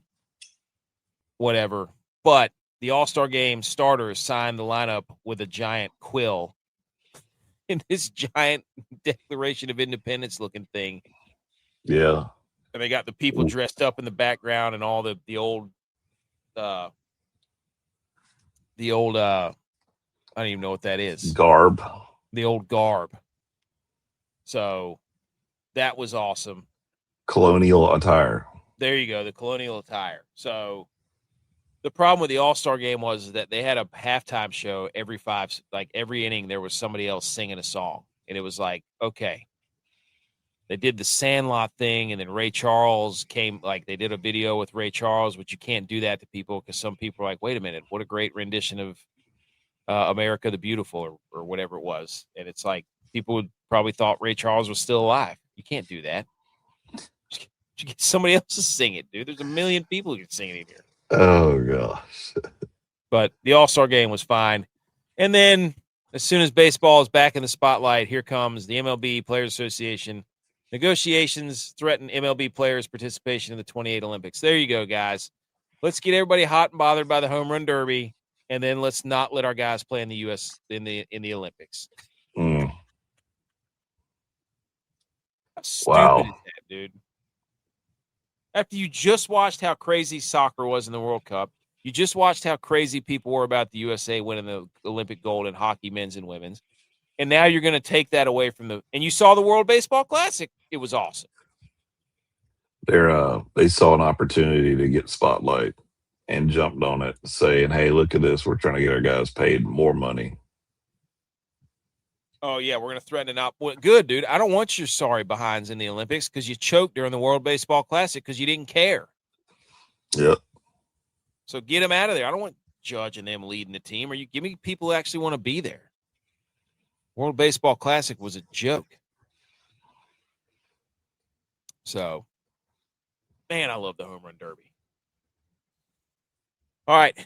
whatever. But the All-Star game starters signed the lineup with a giant quill in this giant Declaration of Independence looking thing. Yeah. And they got the people dressed up in the background and all the old I don't even know what that is. Garb. The old garb. So that was awesome. Colonial attire. There you go, the colonial attire. So the problem with the All-Star game was that they had a halftime show every inning there was somebody else singing a song. And it was like, okay. They did the Sandlot thing, and then Ray Charles came, they did a video with Ray Charles, which you can't do that to people because some people are like, wait a minute, what a great rendition of America the Beautiful or whatever it was. And it's like people would probably thought Ray Charles was still alive. You can't do that. You get somebody else to sing it, dude. There's a million people who can sing it in here. Oh, gosh. But the All-Star game was fine. And then as soon as baseball is back in the spotlight, here comes the MLB Players Association. Negotiations threaten MLB players' participation in the 28 Olympics. There you go, guys. Let's get everybody hot and bothered by the Home Run Derby, and then let's not let our guys play in the U.S. in the Olympics. Mm. How stupid is that, dude? After you just watched how crazy soccer was in the World Cup, you just watched how crazy people were about the USA winning the Olympic gold in hockey, men's and women's. And now you're going to take that away from and you saw the World Baseball Classic. It was awesome. They saw an opportunity to get spotlight and jumped on it, saying, hey, look at this. We're trying to get our guys paid more money. Oh, yeah, we're going to threaten to not. Well, good, dude. I don't want your sorry behinds in the Olympics because you choked during the World Baseball Classic because you didn't care. Yep. So get them out of there. I don't want Judge and them leading the team. Or you give me people who actually want to be there. World Baseball Classic was a joke. So, man, I love the Home Run Derby. All right,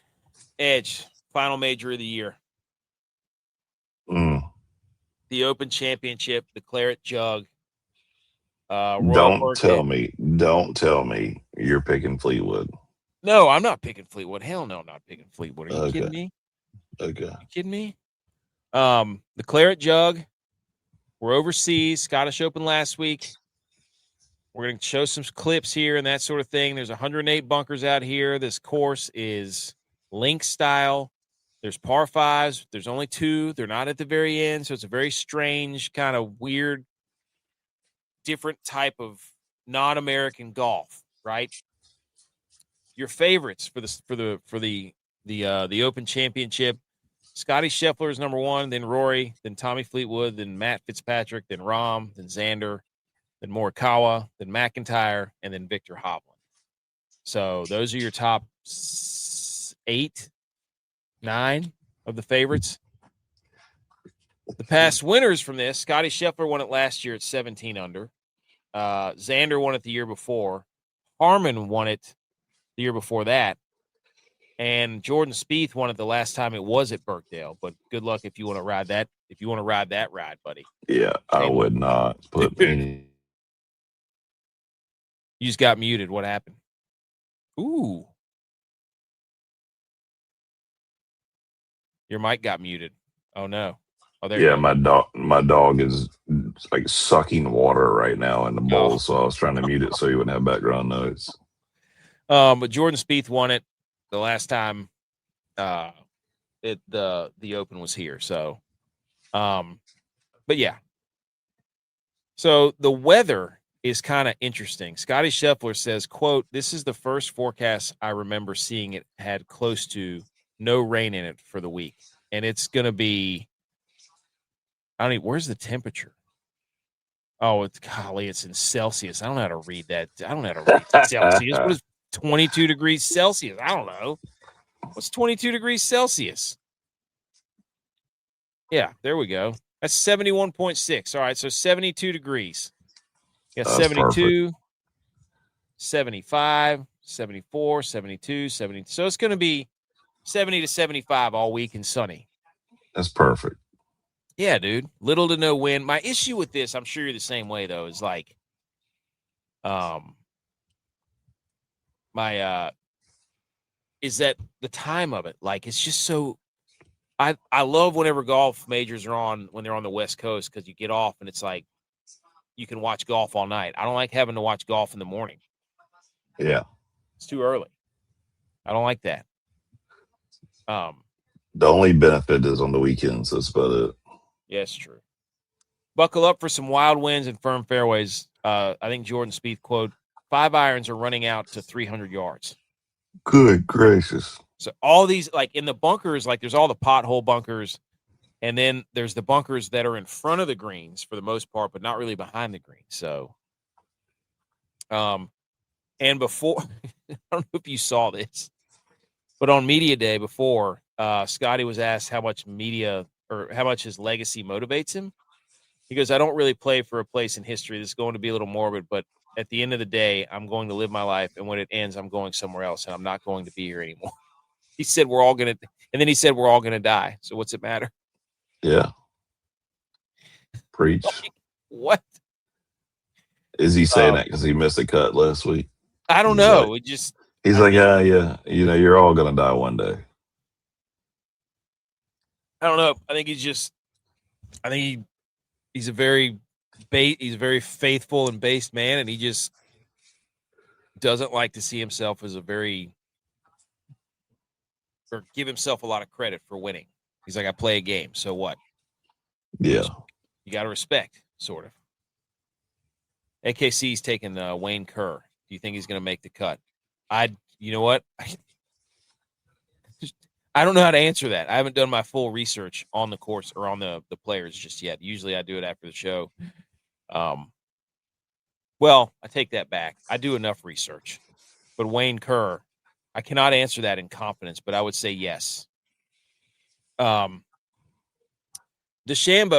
Edge, final major of the year. The Open Championship, the Claret Jug. Don't tell me you're picking Fleetwood. No, I'm not picking Fleetwood. Hell no, I'm not picking Fleetwood. Are you kidding me? Okay. Are you kidding me? The Claret Jug. We're overseas. Scottish Open last week. We're going to show some clips here and that sort of thing. There's 108 bunkers out here. This course is link style. There's par fives. There's only 2. They're not at the very end, so it's a very strange, kind of weird, different type of non-American golf, right? Your favorites for the Open Championship. Scotty Scheffler is number 1, then Rory, then Tommy Fleetwood, then Matt Fitzpatrick, then Rahm, then Xander, then Morikawa, then McIntyre, and then Victor Hovland. So those are your top 8, 9 of the favorites. The past winners from this, Scotty Scheffler won it last year at 17 under. Xander won it the year before. Harmon won it the year before that. And Jordan Spieth won it the last time it was at Birkdale. But good luck if you want to ride that. If you want to ride that ride, buddy. Yeah, I would not put any. You just got muted. What happened? Ooh. Your mic got muted. Oh no. Oh, there. Yeah, my dog is like sucking water right now in the bowl, so I was trying to mute it so you wouldn't have background noise. But Jordan Spieth won it the last time the Open was here. So but yeah. So the weather is kind of interesting. Scotty Scheffler says, quote, "This is the first forecast I remember seeing it had close to no rain in it for the week." And it's going to be, where's the temperature? Oh, it's in Celsius. I don't know how to read that. I don't know how to read Celsius. What is 22 degrees Celsius? I don't know. What's 22 degrees Celsius? Yeah, there we go. That's 71.6. All right, so 72 degrees. Yeah, That's 72, perfect. 75, 74, 72, 70. So it's going to be 70 to 75 all week and sunny. That's perfect. Yeah, dude. Little to no wind. My issue with this, I'm sure you're the same way though, is like is that the time of it. Like it's just so I love whenever golf majors are on when they're on the West Coast because you get off and it's like you can watch golf all night. I don't like having to watch golf in the morning. Yeah. It's too early. I don't like that. The only benefit is on the weekends. That's about it. Yeah, it's true. Buckle up for some wild winds and firm fairways. I think Jordan Spieth quote, 5 irons are running out to 300 yards. Good gracious. So all these, like in the bunkers, like there's all the pothole bunkers, and then there's the bunkers that are in front of the greens for the most part, but not really behind the green. So, and before, I don't know if you saw this, but on media day before, Scotty was asked how much media or how much his legacy motivates him. He goes, I don't really play for a place in history. This is going to be a little morbid, but at the end of the day, I'm going to live my life. And when it ends, I'm going somewhere else and I'm not going to be here anymore. He said, we're all going to, and then he said, we're all going to die. So what's it matter? Yeah. Preach. Like, what? Is he saying that because he missed a cut last week? I don't know. It just, he's like, yeah, you know, you're all going to die one day. I don't know. I think he's a very faithful and based man, and he just doesn't like to see himself as or give himself a lot of credit for winning. He's like, I play a game, so what? Yeah. You got to respect, sort of. AKC's taking Wayne Kerr. Do you think he's going to make the cut? You know what? I don't know how to answer that. I haven't done my full research on the course or on the players just yet. Usually I do it after the show. Well, I take that back. I do enough research. But Wayne Kerr, I cannot answer that in confidence, but I would say yes. DeChambeau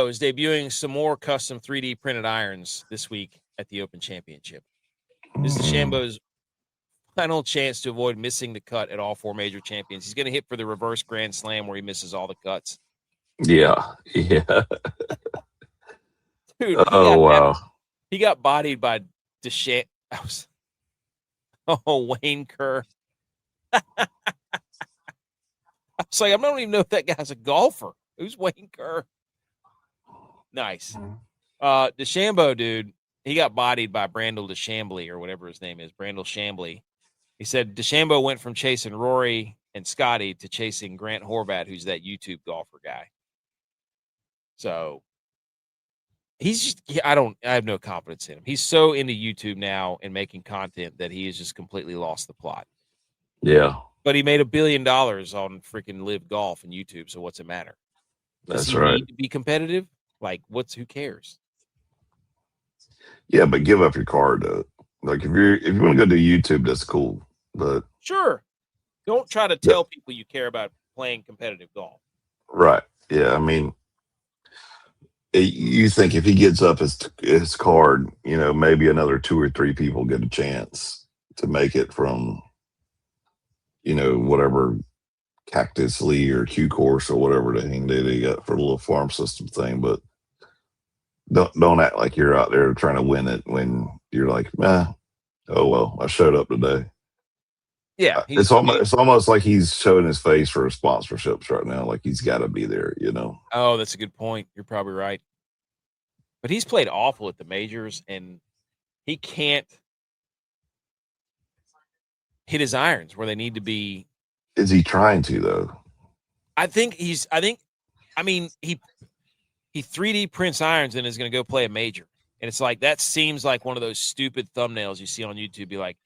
is debuting some more custom 3D printed irons this week at the Open Championship. This is DeChambeau's final chance to avoid missing the cut at all 4 major champions. He's going to hit for the reverse Grand Slam where he misses all the cuts. Yeah. Dude, wow. He got bodied by DeChambeau. Wayne Kerr. I was like, I don't even know if that guy's a golfer. Who's Wayne Kerr? Nice. DeChambeau, dude, he got bodied by Brandel DeChambly or whatever his name is, Brandel Chambly. He said DeChambeau went from chasing Rory and Scotty to chasing Grant Horvat, who's that YouTube golfer guy. So he's just, I have no confidence in him. He's so into YouTube now and making content that he has just completely lost the plot. Yeah. But he made $1 billion on freaking Live Golf and YouTube. So what's it matter? Does he need to be competitive? Like, who cares? Yeah, but give up your card though. Like if you want to go do YouTube, that's cool. But sure. Don't try to tell people you care about playing competitive golf. Right. Yeah. I mean, you think if he gets up his card, you know, maybe another 2 or 3 people get a chance to make it from, you know, whatever Cactus Lee or Q course or whatever the hang they got for the little farm system thing. But don't act like you're out there trying to win it when you're like, oh well, I showed up today. Yeah, it's almost like he's showing his face for sponsorships right now. Like he's got to be there, you know. Oh, that's a good point. You're probably right. But he's played awful at the majors, and he can't hit his irons where they need to be. Is he trying to though? I mean, he 3D prints irons and is going to go play a major, and it's like that seems like one of those stupid thumbnails you see on YouTube. Be like,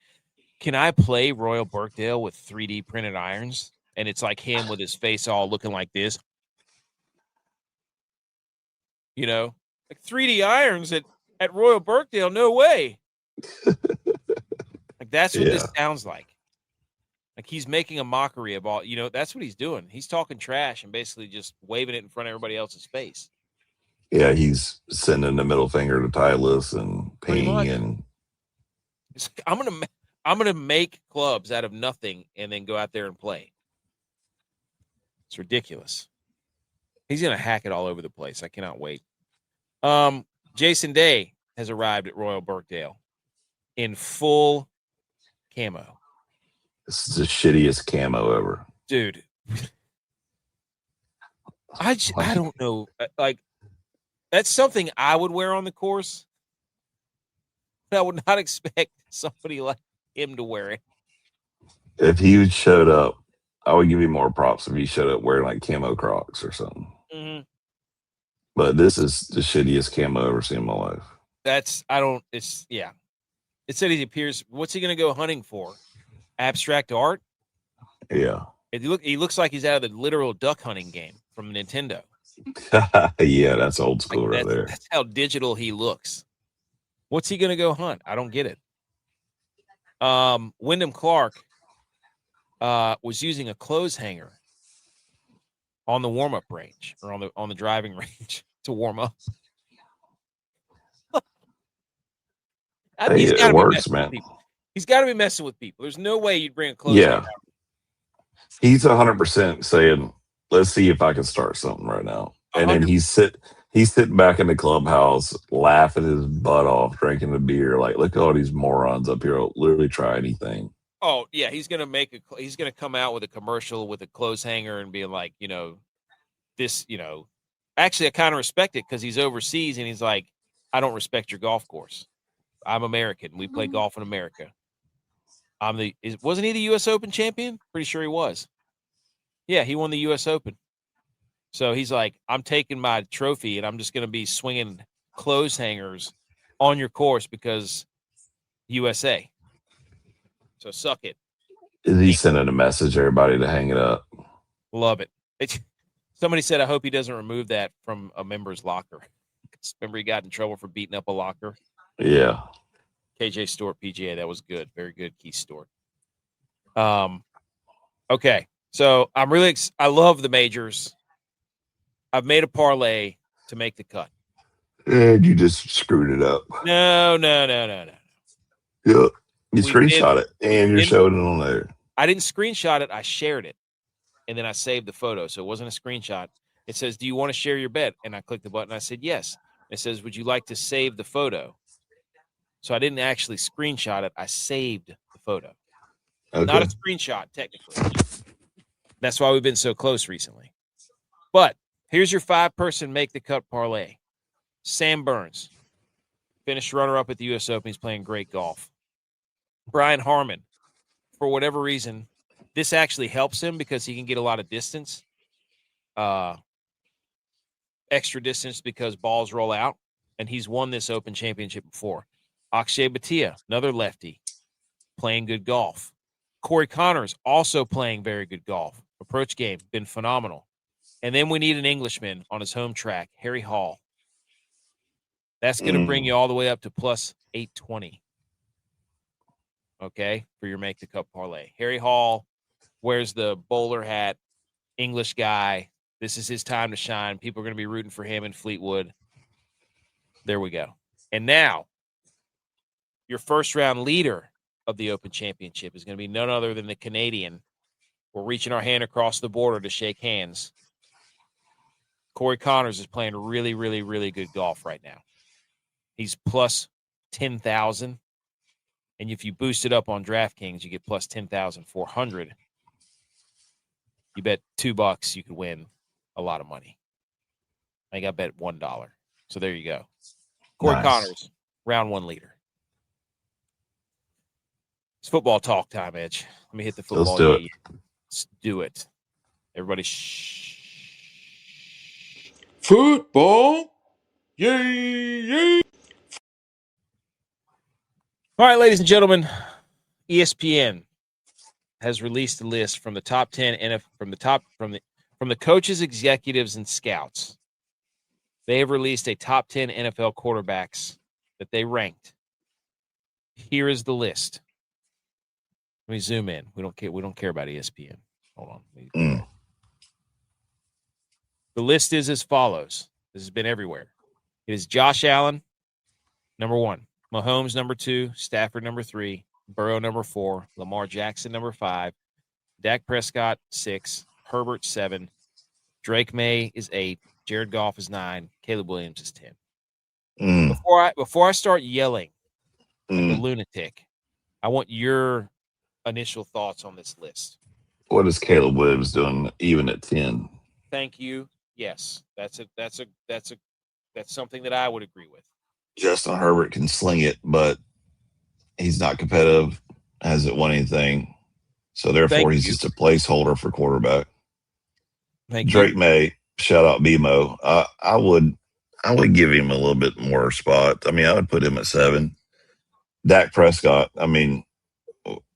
can I play Royal Birkdale with 3D printed irons? And it's like him with his face all looking like this. You know, like 3D irons at Royal Birkdale. No way. Like that's what this sounds like. Like he's making a mockery of all, you know, that's what he's doing. He's talking trash and basically just waving it in front of everybody else's face. Yeah, he's sending the middle finger to Tylus and Ping, and it's like, I'm gonna make clubs out of nothing and then go out there and play. It's ridiculous. He's gonna hack it all over the place. I cannot wait. Jason Day has arrived at Royal Birkdale in full camo. this is the shittiest camo ever, dude. I don't know. Like, that's something I would wear on the course. But I would not expect somebody like him to wear it. If he showed up, I would give you more props if he showed up wearing like camo Crocs or something. Mm-hmm. But this is the shittiest camo I've ever seen in my life. Yeah. It said he appears. What's he going to go hunting for? Abstract art? Yeah. He looks like he's out of the literal duck hunting game from Nintendo. Yeah, that's old school right there. That's how digital he looks. What's he going to go hunt? I don't get it. Wyndham Clark was using a clothes hanger on the warm-up range or on the driving range to warm up. It works, man. He's got to be messing with people. There's no way you'd bring a clothes hanger out. He's 100% saying, let's see if I can start something right now. And 100%. Then he's sitting back in the clubhouse, laughing his butt off, drinking a beer. Like, look at all these morons up here who'll literally try anything. Oh, yeah. He's going to come out with a commercial with a clothes hanger and be like, this, actually, I kind of respect it because he's overseas and he's like, I don't respect your golf course. I'm American. We play golf in America. Wasn't he the U.S. Open champion? Pretty sure he was. Yeah, he won the U.S. Open. So he's like, I'm taking my trophy and I'm just going to be swinging clothes hangers on your course because USA. So suck it. Is he sending a message to everybody to hang it up? Love it. Somebody said, I hope he doesn't remove that from a member's locker. Remember he got in trouble for beating up a locker? Yeah. KJ Stewart, PGA. That was good. Very good, Keith Stewart. Okay. So I love the majors. I've made a parlay to make the cut. And you just screwed it up. No. Yeah. You screenshot it and you're showing it on there. I didn't screenshot it. I shared it. And then I saved the photo. So it wasn't a screenshot. It says, do you want to share your bet? And I clicked the button. I said, yes. It says, would you like to save the photo? So I didn't actually screenshot it. I saved the photo. Okay. Not a screenshot, technically. That's why we've been so close recently. But here's your 5-person make the cut parlay. Sam Burns, finished runner-up at the U.S. Open. He's playing great golf. Brian Harmon, for whatever reason, this actually helps him because he can get a lot of distance, extra distance because balls roll out, and he's won this Open Championship before. Akshay Bhatia, another lefty, playing good golf. Corey Connors, also playing very good golf. Approach game, been phenomenal. And then we need an Englishman on his home track, Harry Hall. That's going to bring you all the way up to plus 820. Okay, for your make the cut parlay. Harry Hall wears the bowler hat, English guy. This is his time to shine. People are going to be rooting for him in Fleetwood. There we go. And now, your first round leader of the Open Championship is going to be none other than the Canadian. We're reaching our hand across the border to shake hands. Corey Connors is playing really, really, really good golf right now. He's plus 10,000. And if you boost it up on DraftKings, you get plus 10,400. You bet $2, you could win a lot of money. I think I bet $1. So there you go. Corey Connors, round 1 leader. It's football talk time, Edge. Let me hit the football. Let's do it. Let's do it. Everybody Football. Yay. All right, ladies and gentlemen, ESPN has released a list from the top 10 from the coaches, executives, and scouts. They have released a top 10 NFL quarterbacks that they ranked. Here is the list. Let me zoom in. We don't care about ESPN. Hold on. The list is as follows. This has been everywhere. It is Josh Allen, number 1. Mahomes, number 2. Stafford, number 3. Burrow, number 4. Lamar Jackson, number 5. Dak Prescott, 6. Herbert, 7. Drake May is 8. Jared Goff is 9. Caleb Williams is 10. Before I start yelling like a lunatic, I want your initial thoughts on this list. What is Caleb Williams doing even at 10? Thank you. Yes, that's something that I would agree with. Justin Herbert can sling it, but he's not competitive, hasn't won anything. So therefore he's just a placeholder for quarterback. Drake May, shout out BMO. I would give him a little bit more spot. I mean, I would put him at 7. Dak Prescott, I mean,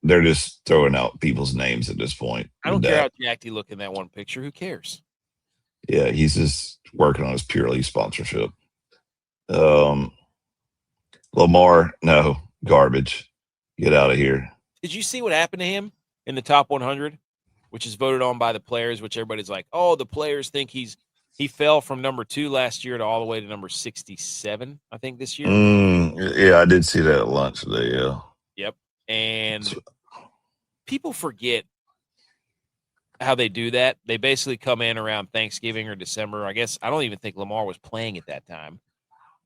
they're just throwing out people's names at this point. I don't care how jacked he looked in that one picture. Who cares? Yeah, he's just working on his Pure League sponsorship. Lamar, no, garbage. Get out of here. Did you see what happened to him in the top 100, which is voted on by the players, which everybody's like, oh, the players think he fell from number 2 last year to all the way to number 67, I think, this year. Yeah, I did see that at lunch today, yeah. Yep. And people forget how they do that. They basically come in around Thanksgiving or December. I guess I don't even think Lamar was playing at that time.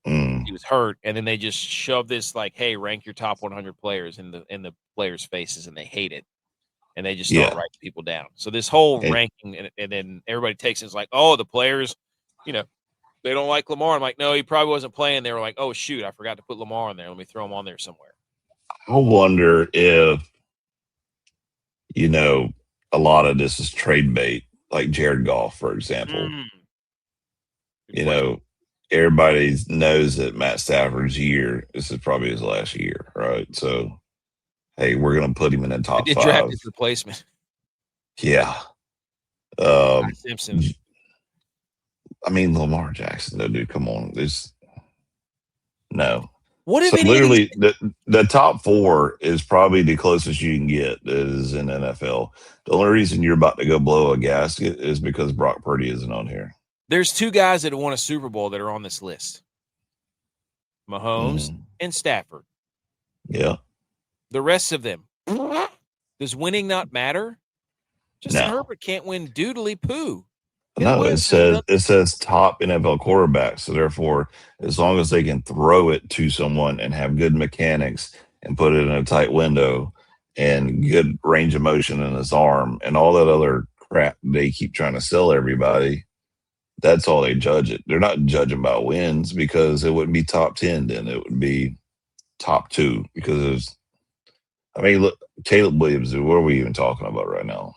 He was hurt, and then they just shove this like, hey, rank your top 100 players in the players' faces, and they hate it. And they just start writing people down. So this whole ranking, and then everybody takes it as like, oh, the players, they don't like Lamar. I'm like, no, he probably wasn't playing. They were like, oh, shoot, I forgot to put Lamar on there. Let me throw him on there somewhere. I wonder if, a lot of this is trade bait, like Jared Goff, for example. Everybody knows that Matt Stafford's year, this is probably his last year, right? So, hey, we're going to put him in the top 5. Draft his replacement. Yeah. Simpson. I mean, Lamar Jackson, though, dude, come on. No. What if literally the top 4 is probably the closest you can get is in NFL. The only reason you're about to go blow a gasket is because Brock Purdy isn't on here. There's 2 guys that have won a Super Bowl that are on this list. Mahomes and Stafford. Yeah. The rest of them. Does winning not matter? Justin Herbert can't win doodly poo. No, it says top NFL quarterback. So therefore, as long as they can throw it to someone and have good mechanics and put it in a tight window and good range of motion in his arm and all that other crap they keep trying to sell everybody, that's all they judge it. They're not judging by wins because it wouldn't be top 10 then. It would be top 2 because look, Caleb Williams, what are we even talking about right now?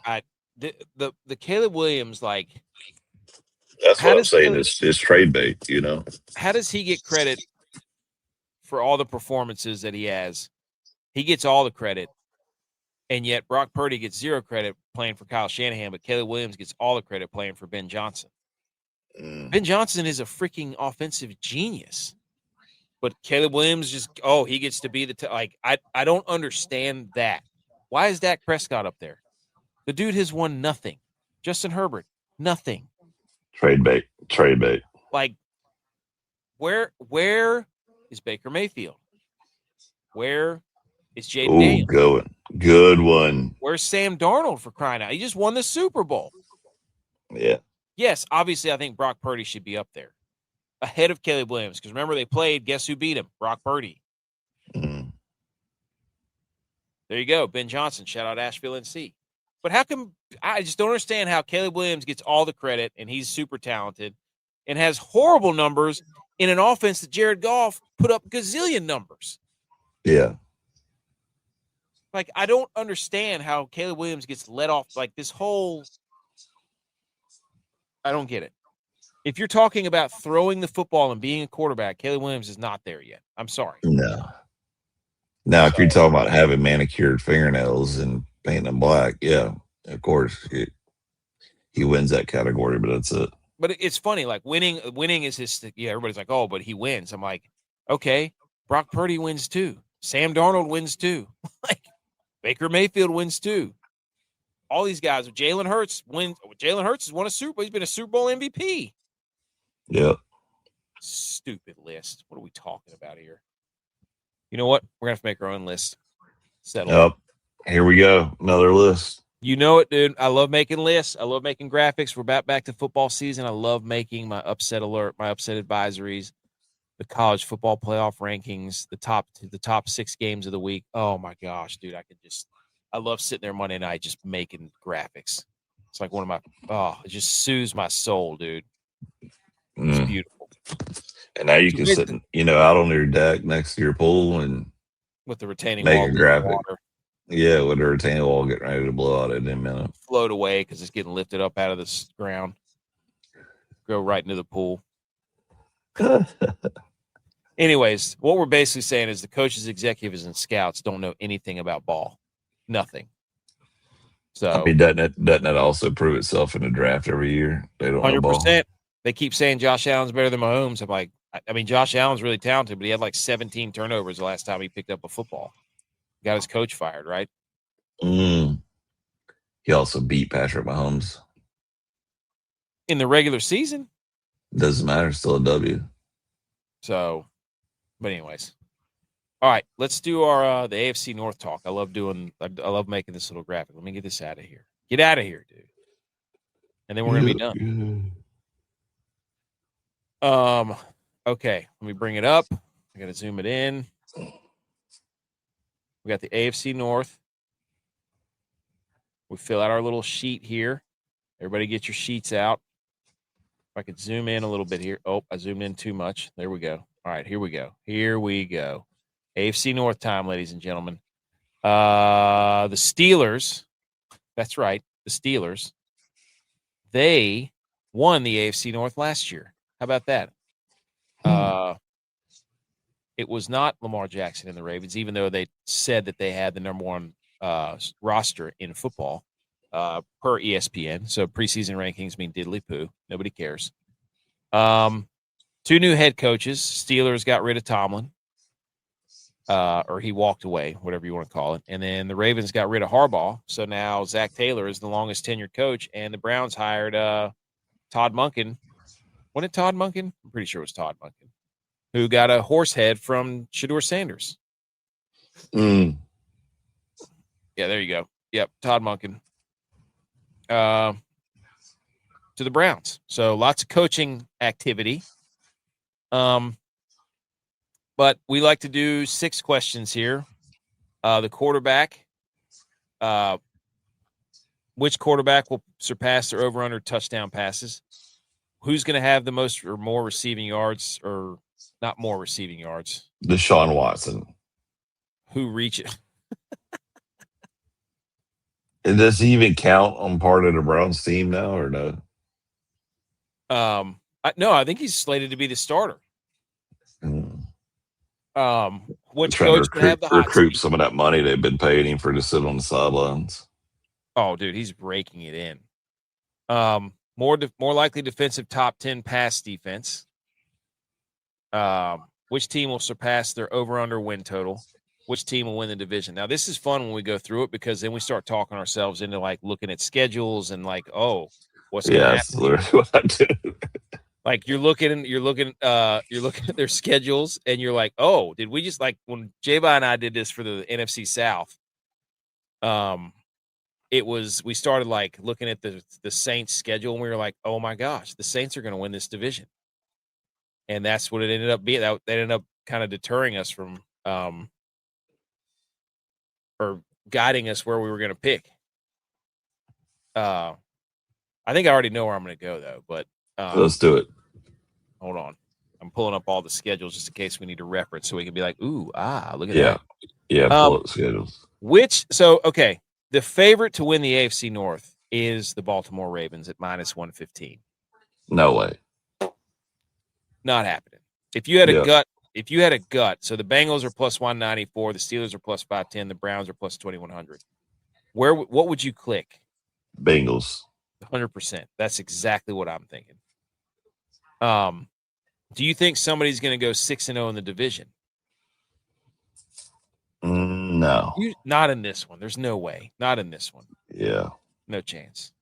The Caleb Williams, like, that's what I'm saying. It's trade bait, How does he get credit for all the performances that he has? He gets all the credit, and yet Brock Purdy gets 0 credit playing for Kyle Shanahan, but Caleb Williams gets all the credit playing for Ben Johnson. Ben Johnson is a freaking offensive genius, but Caleb Williams he gets to be I don't understand that. Why is Dak Prescott up there? The dude has won nothing. Justin Herbert, nothing. Trade bait. Like, where is Baker Mayfield? Where is Jaden Daniels? Good one. Where's Sam Darnold, for crying out? He just won the Super Bowl. Yeah. Yes, obviously, I think Brock Purdy should be up there ahead of Caleb Williams because remember they played. Guess who beat him? Brock Purdy. There you go, Ben Johnson. Shout out Asheville, NC. But how come I just don't understand how Caleb Williams gets all the credit and he's super talented and has horrible numbers in an offense that Jared Goff put up gazillion numbers. Yeah. Like, I don't understand how Caleb Williams gets let off like this whole. I don't get it. If you're talking about throwing the football and being a quarterback, Caleb Williams is not there yet. I'm sorry. No. Now, if you're talking about having manicured fingernails and painting them black, yeah, of course, he wins that category, but that's it. But it's funny, like winning is his. Yeah, everybody's like, oh, but he wins. I'm like, okay, Brock Purdy wins too. Sam Darnold wins too. Like Baker Mayfield wins too. All these guys. Jalen Hurts wins. Jalen Hurts has won a Super Bowl. He's been a Super Bowl MVP. Yeah. Stupid list. What are we talking about here? You know what? We're going to have to make our own list. Settle Yep. Here we go. Another list. You know it, dude. I love making lists. I love making graphics. We're back to football season. I love making my upset alert, my upset advisories, the college football playoff rankings, the top 6 games of the week. Oh my gosh, dude. I love sitting there Monday night just making graphics. It's like one of my, it just soothes my soul, dude. It's beautiful. And now you can sit, out on your deck next to your pool and with the retaining make wall, a graphic. water. Yeah, with the retaining wall getting ready to blow out in a minute. Float away because it's getting lifted up out of the ground. Go right into the pool. Anyways, what we're basically saying is the coaches, executives, and scouts don't know anything about ball. Nothing. So I mean, doesn't it also prove itself in the draft every year? They don't know ball. 100%. They keep saying Josh Allen's better than Mahomes. I'm like, I mean, Josh Allen's really talented, but he had like 17 turnovers the last time he picked up a football. Got his coach fired, right? He also beat Patrick Mahomes. In the regular season? Doesn't matter. Still a W. So, but anyways. All right, let's do our the AFC North talk. I love making this little graphic. Let me get this out of here. Get out of here, dude. And then we're going to be done. Okay, let me bring it up. I got to zoom it in. We got the AFC North. We fill out our little sheet here. Everybody get your sheets out. If I could zoom in a little bit here. Oh, I zoomed in too much. There we go. All right, here we go. AFC North time, ladies and gentlemen. The Steelers, that's right, the Steelers, they won the AFC North last year. How about that? It was not Lamar Jackson and the Ravens, even though they said that they had the number one roster in football per ESPN. So preseason rankings mean diddly poo. Nobody cares. 2 new head coaches. Steelers got rid of Tomlin, or he walked away, whatever you want to call it. And then the Ravens got rid of Harbaugh. So now Zach Taylor is the longest tenured coach, and the Browns hired Todd Monken. Wasn't it Todd Monken? I'm pretty sure it was Todd Monken, who got a horse head from Shedeur Sanders. Yeah, there you go. Yep, Todd Monken. To the Browns. So lots of coaching activity. But we like to do 6 questions here. The quarterback. Which quarterback will surpass their over-under touchdown passes? Who's going to have the most or more receiving yards, or not more receiving yards? Deshaun Watson. Who reaches? And does he even count on part of the Browns team now, or no? No, I think he's slated to be the starter. Which trying coach to would have the hot recruit seat? some of that money they've been paying him for to sit on the sidelines. Oh, dude, he's raking it in. More likely defensive top 10 pass defense. Which team will surpass their over-under win total? Which team will win the division? Now, this is fun when we go through it, because then we start talking ourselves into like looking at schedules and like, oh, what's going to happen? That's literally what I do. Like you're looking at their schedules, and you're like, oh, did we just, like when J.U.Y.S and I did this for the NFC South? We started like looking at the Saints schedule, and we were like, oh my gosh, the Saints are going to win this division. And that's what it ended up being. That ended up kind of deterring us from, or guiding us where we were going to pick. I think I already know where I'm going to go, though, but let's do it. Hold on. I'm pulling up all the schedules just in case we need to reference, so we can be like, look at that. Yeah, pull up schedules. Okay. The favorite to win the AFC North is the Baltimore Ravens at -115. No way. Not happening. If you had a gut, so the Bengals are +194, the Steelers are +510, the Browns are +2100. What would you click? Bengals. 100%. That's exactly what I'm thinking. Do you think somebody's going to go 6-0 in the division? No. Not in this one. There's no way. Not in this one. Yeah. No chance.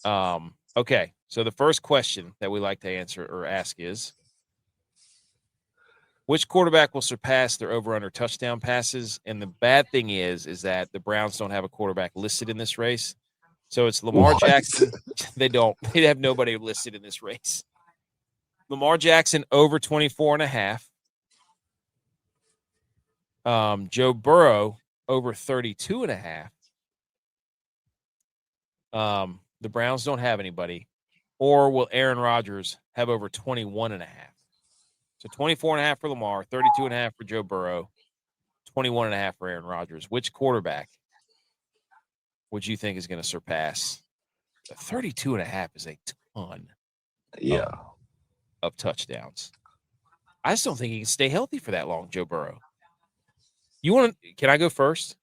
Okay. So the first question that we like to answer or ask is, Which quarterback will surpass their over-under touchdown passes? And the bad thing is that the Browns don't have a quarterback listed in this race. So it's Lamar What? Jackson. They don't. They have nobody listed in this race. Lamar Jackson over 24.5. Joe Burrow over 32.5. The Browns don't have anybody. Or will Aaron Rodgers have over 21.5? So 24.5 for Lamar, 32.5 for Joe Burrow, 21.5 for Aaron Rodgers. Which quarterback would you think is going to surpass? 32.5 is a ton of touchdowns. I just don't think he can stay healthy for that long, Joe Burrow. Can I go first?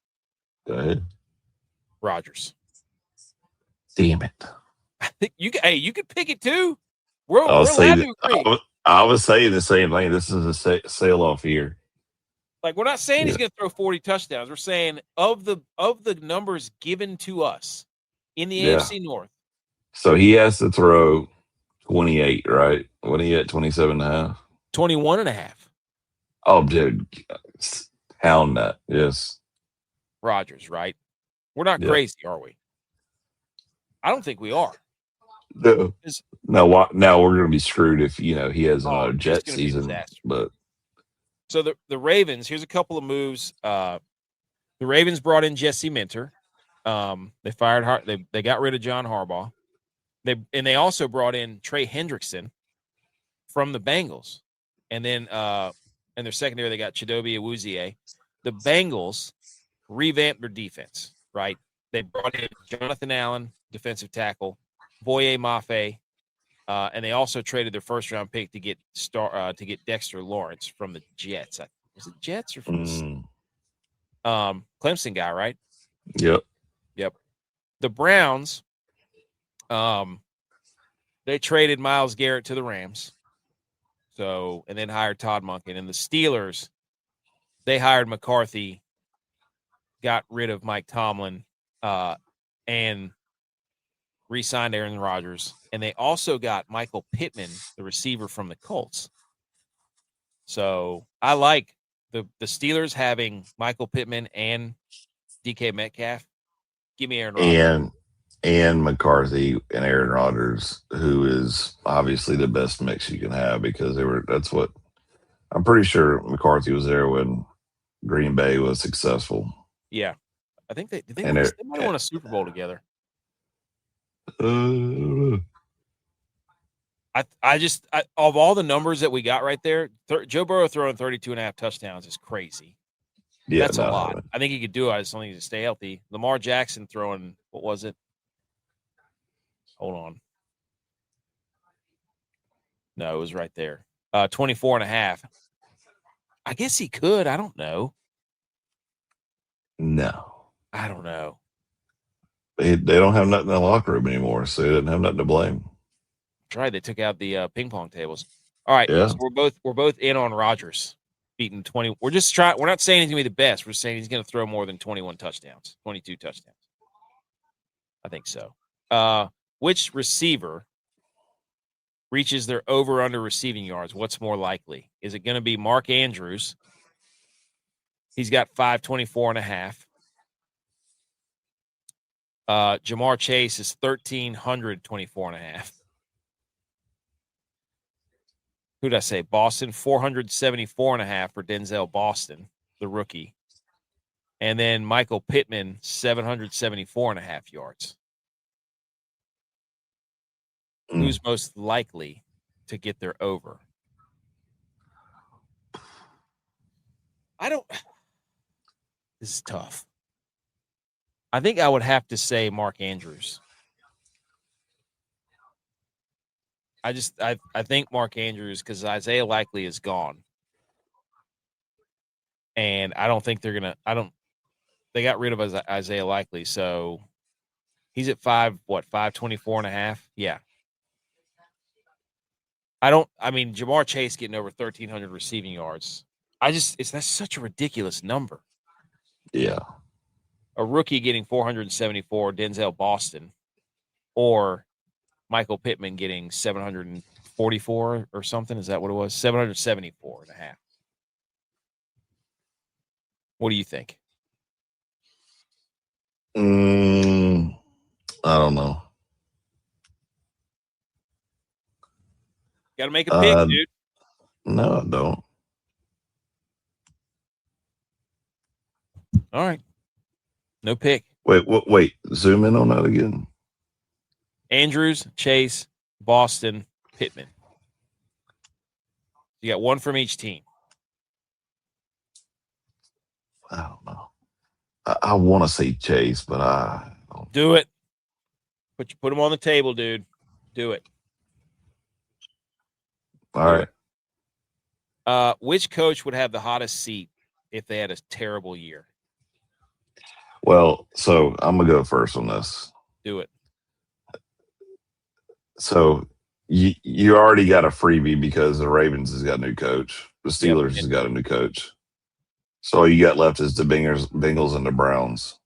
Go ahead. Rodgers. Damn it. I think you could pick it too. We're allowed to agree. I was saying the same thing. This is a sail off year. Like, we're not saying he's going to throw 40 touchdowns. We're saying of the numbers given to us in the AFC North. So he has to throw 28, right? What are you at, 27.5? 21.5. Oh, dude. Pound that. Yes. Rodgers, right? We're not crazy, are we? I don't think we are. No. Now we're going to be screwed if, he has another jet season. But so the Ravens, here's a couple of moves. The Ravens brought in Jesse Minter. They fired they got rid of John Harbaugh. They also brought in Trey Hendrickson from the Bengals. And then in their secondary, they got Chidobe Awuzie. The Bengals revamped their defense, right? They brought in Jonathan Allen, defensive tackle, Boye Mafe, and they also traded their first-round pick to get Dexter Lawrence from the Jets. Was it Jets or from the Clemson guy, right? Yep. The Browns, they traded Myles Garrett to the Rams, and then hired Todd Monken. And the Steelers, they hired McCarthy, got rid of Mike Tomlin, and re-signed Aaron Rodgers. And they also got Michael Pittman, the receiver from the Colts. So I like the Steelers having Michael Pittman and DK Metcalf. Give me Aaron Rodgers. And McCarthy and Aaron Rodgers, who is obviously the best mix you can have, because that's what I'm pretty sure McCarthy was there when Green Bay was successful. Yeah. I think they might have won a Super Bowl together. I of all the numbers that we got right there, Joe Burrow throwing 32.5 touchdowns is crazy. Yeah, that's a lot. I think he could do it. I just don't think he can stay healthy. Lamar Jackson throwing, what was it? Hold on. No, it was right there. 24.5. I guess he could. I don't know. No. I don't know. They don't have nothing in the locker room anymore, so they didn't have nothing to blame. That's right. They took out the ping pong tables. All right. Yeah. So we're both in on Rodgers beating 20. We're not saying he's gonna be the best. We're saying he's gonna throw more than 21 touchdowns, 22 touchdowns. I think so. Which receiver reaches their over-under receiving yards? What's more likely? Is it going to be Mark Andrews? He's got 524.5. Jamar Chase is 1,324.5. Who did I say? Boston, 474.5 for Denzel Boston, the rookie. And then Michael Pittman, 774.5 yards. Who's most likely to get their over? This is tough. I think I would have to say Mark Andrews. I think Mark Andrews, because Isaiah Likely is gone. And I don't think they're going to they got rid of Isaiah Likely, so he's at 524.5? Yeah. Jamar Chase getting over 1,300 receiving yards. That's such a ridiculous number. Yeah. A rookie getting 474, Denzel Boston, or Michael Pittman getting 744 or something. Is that what it was? 774.5. What do you think? I don't know. Got to make a pick, dude. No, I don't. All right. No pick. Wait. Zoom in on that again. Andrews, Chase, Boston, Pittman. You got one from each team. I don't know. I want to say Chase, but I don't. Do it. Put them on the table, dude. Do it. All right. Which coach would have the hottest seat if they had a terrible year? Well, so I'm gonna go first on this. Do it. So you already got a freebie because the Ravens has got a new coach. The Steelers has got a new coach. So all you got left is the Bengals and the Browns.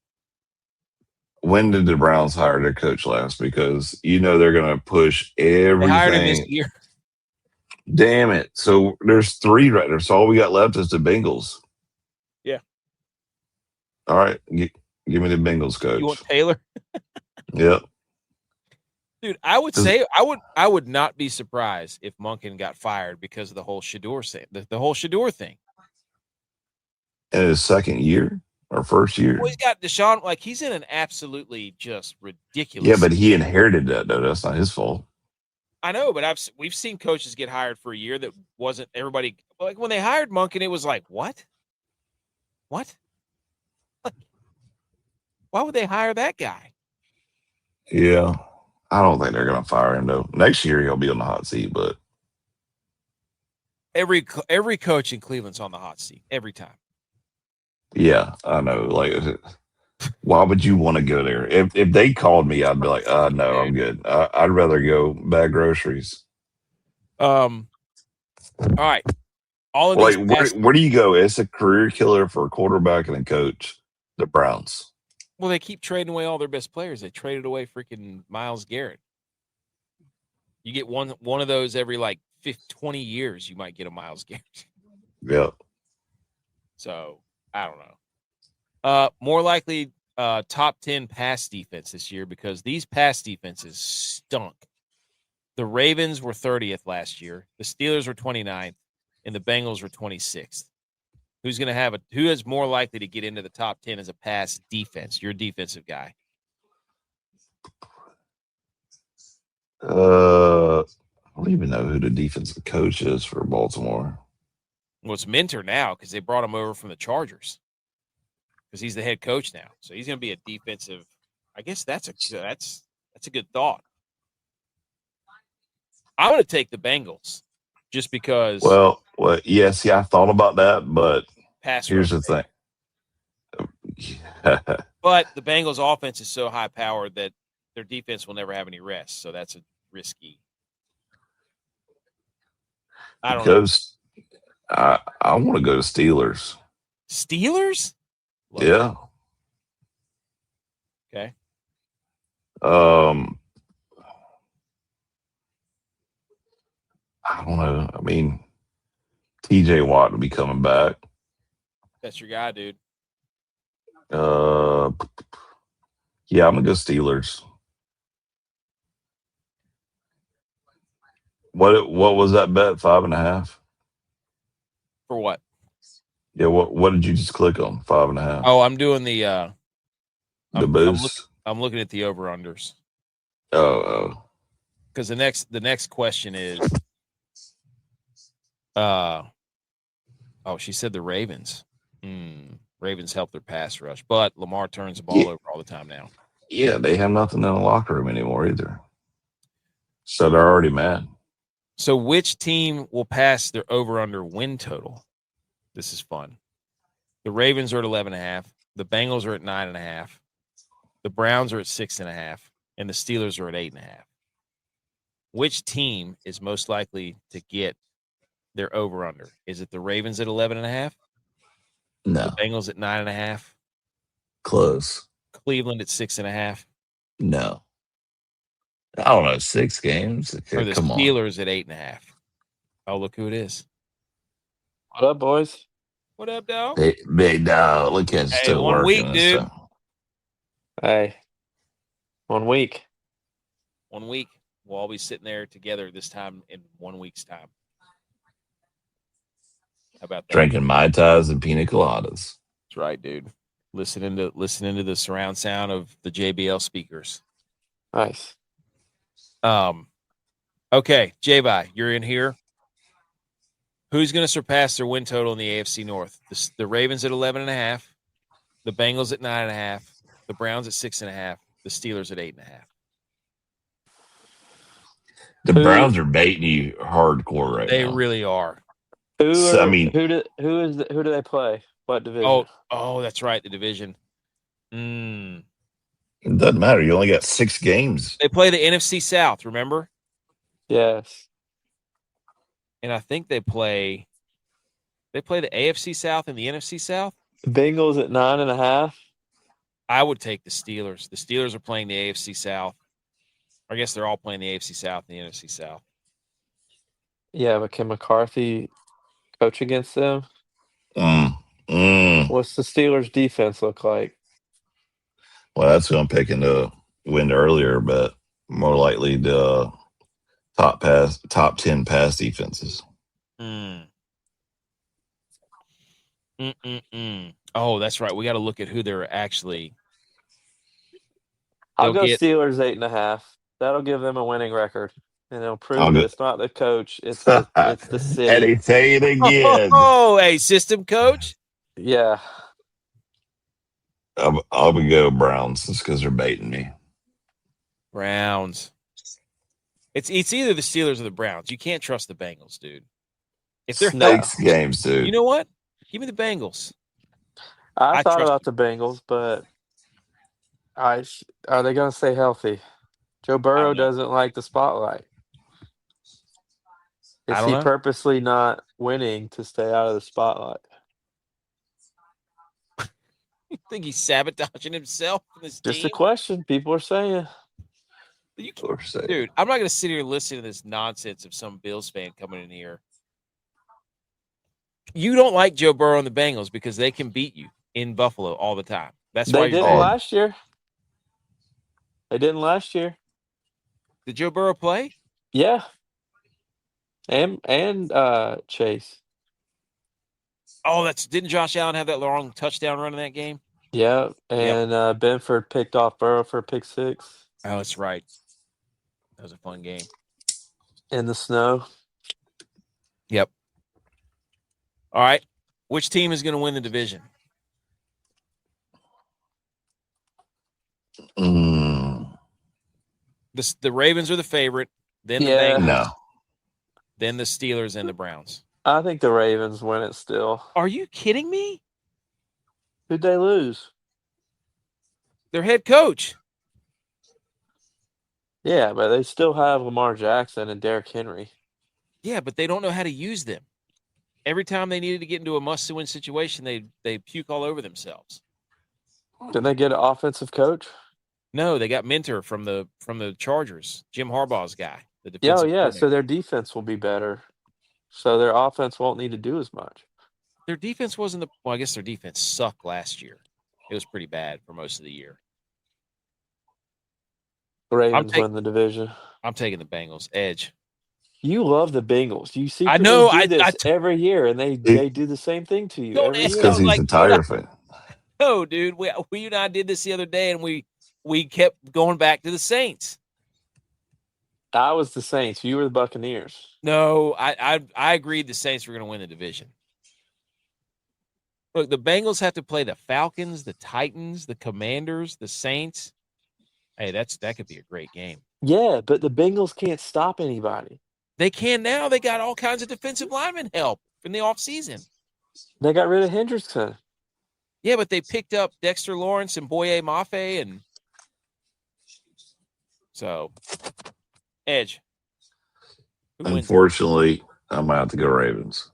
When did the Browns hire their coach last? Because you know they're going to push everything. They hired him this year. Damn it. So there's 3 right there. So all we got left is the Bengals. Yeah. All right. Give me the Bengals coach. You want Taylor? Yep. Dude, I would say I would not be surprised if Monken got fired because of the whole Shador thing. The whole Shador thing. In his second year or first year? Well, he's got Deshaun. Like, he's in an absolutely just ridiculous. Yeah, but he inherited that, though. That's not his fault. I know, but we've seen coaches get hired for a year that wasn't everybody. Like, when they hired Monken, it was like, what? What? Like, why would they hire that guy? Yeah. I don't think they're going to fire him, though. Next year, he'll be on the hot seat, but. Every coach in Cleveland's on the hot seat every time. Yeah, I know. Like, why would you want to go there? If they called me, I'd be like, no, I'm good. I'd rather go bag groceries. All right. All of these. Where do you go? It's a career killer for a quarterback and a coach. The Browns. Well, they keep trading away all their best players. They traded away freaking Myles Garrett. You get one of those every 20 years. You might get a Myles Garrett. Yeah. So I don't know. More likely top 10 pass defense this year because these pass defenses stunk. The Ravens were 30th last year. The Steelers were 29th, and the Bengals were 26th. Who is more likely to get into the top 10 as a pass defense? You're a defensive guy. I don't even know who the defensive coach is for Baltimore. Well, it's Minter now because they brought him over from the Chargers because he's the head coach now. So he's going to be a defensive. I guess that's a good thought. I'm going to take the Bengals just because. Well, yeah. See, I thought about that, but here's the thing. But the Bengals' offense is so high powered that their defense will never have any rest. So that's a risky. I don't know. I want to go to Steelers. Steelers? Yeah. Okay. I don't know. I mean, T.J. Watt will be coming back. That's your guy, dude. Yeah, I'm gonna go Steelers. What was that bet? 5.5? For what? Yeah, what did you just click on? 5.5. Oh, I'm doing the boost. I'm looking at the over-unders. Oh. Because the next question is she said the Ravens. Ravens help their pass rush, but Lamar turns the ball over all the time now. Yeah, they have nothing in the locker room anymore either. So they're already mad. So which team will pass their over-under win total? This is fun. The Ravens are at 11.5. The Bengals are at 9.5. The Browns are at 6.5. And the Steelers are at 8.5. Which team is most likely to get their over-under? Is it the Ravens at 11.5? No. The Bengals at 9.5? Close. Cleveland at 6.5? No. I don't know, 6 games? Okay, or the Steelers at 8.5? Oh, look who it is. What up, boys? What up, dog? Big dog. Look at Hey, still 1 working week, and dude. stuff. Hey, 1 week. 1 week. We'll all be sitting there together this time in 1 week's time. How about that? Drinking Mai Tais and pina coladas. That's right, dude. Listening to the surround sound of the JBL speakers. Nice. Okay, J-Bye, you're in here. Who's going to surpass their win total in the AFC North? The Ravens at 11.5, the Bengals at 9.5, the Browns at 6.5, the Steelers at 8.5. The Browns are baiting you hardcore right They now. really are. Who do they play? What division? Oh, that's right, the division. It doesn't matter. You only got 6 games. They play the NFC South, remember? Yes. And I think they play the AFC South and the NFC South. The Bengals at 9.5. I would take the Steelers. The Steelers are playing the AFC South. I guess they're all playing the AFC South and the NFC South. Yeah, but can McCarthy coach against them? What's the Steelers' defense look like? Well, that's going to pick into wind earlier, but more likely the top 10 pass defenses. Oh, that's right. We got to look at who they're actually. I'll go Steelers 8.5. That'll give them a winning record, and it'll prove that it's not the coach; it's the city. And they say it again. Oh, hey, system coach. Yeah. I'll go Browns just because they're baiting me. Browns. It's either the Steelers or the Browns. You can't trust the Bengals, dude. If they're 6 games, dude. You know what? Give me the Bengals. I thought about the Bengals, but are they going to stay healthy? Joe Burrow doesn't like the spotlight. Is he purposely not winning to stay out of the spotlight? You think he's sabotaging himself in this Just team? a question. People are saying. Dude, I'm not going to sit here and listen to this nonsense of some Bills fan coming in here. You don't like Joe Burrow and the Bengals because they can beat you in Buffalo all the time. That's why they didn't last year. They didn't last year. Did Joe Burrow play? Yeah. And Chase. Oh, didn't Josh Allen have that long touchdown run in that game? Yeah, and Benford picked off Burrow for a pick 6. Oh, that's right. That was a fun game. In the snow. Yep. All right. Which team is going to win the division? The Ravens are the favorite. Then the Bengals. Then the Steelers and the Browns. I think the Ravens win it still. Are you kidding me? Who'd they lose? Their head coach. Yeah, but they still have Lamar Jackson and Derrick Henry. Yeah, but they don't know how to use them. Every time they needed to get into a must-win situation, they puke all over themselves. Didn't they get an offensive coach? No, they got Mentor from the Chargers, Jim Harbaugh's guy. So their defense will be better. So their offense won't need to do as much. Their defense wasn't I guess their defense sucked last year. It was pretty bad for most of the year. The Ravens win the division. I'm taking the Bengals. Edge. You love the Bengals. You see, I know. Do this every year, and they do the same thing to you. It's because he's a Tiger fan. No, dude. We and I did this the other day, and we kept going back to the Saints. I was the Saints. You were the Buccaneers. No, I agreed the Saints were going to win the division. Look, the Bengals have to play the Falcons, the Titans, the Commanders, the Saints. Hey, that could be a great game. Yeah, but the Bengals can't stop anybody. They can now. They got all kinds of defensive lineman help in the offseason. They got rid of Hendrickson. Yeah, but they picked up Dexter Lawrence and Boye Mafe, and so Edge. Unfortunately, I'm out to go Ravens.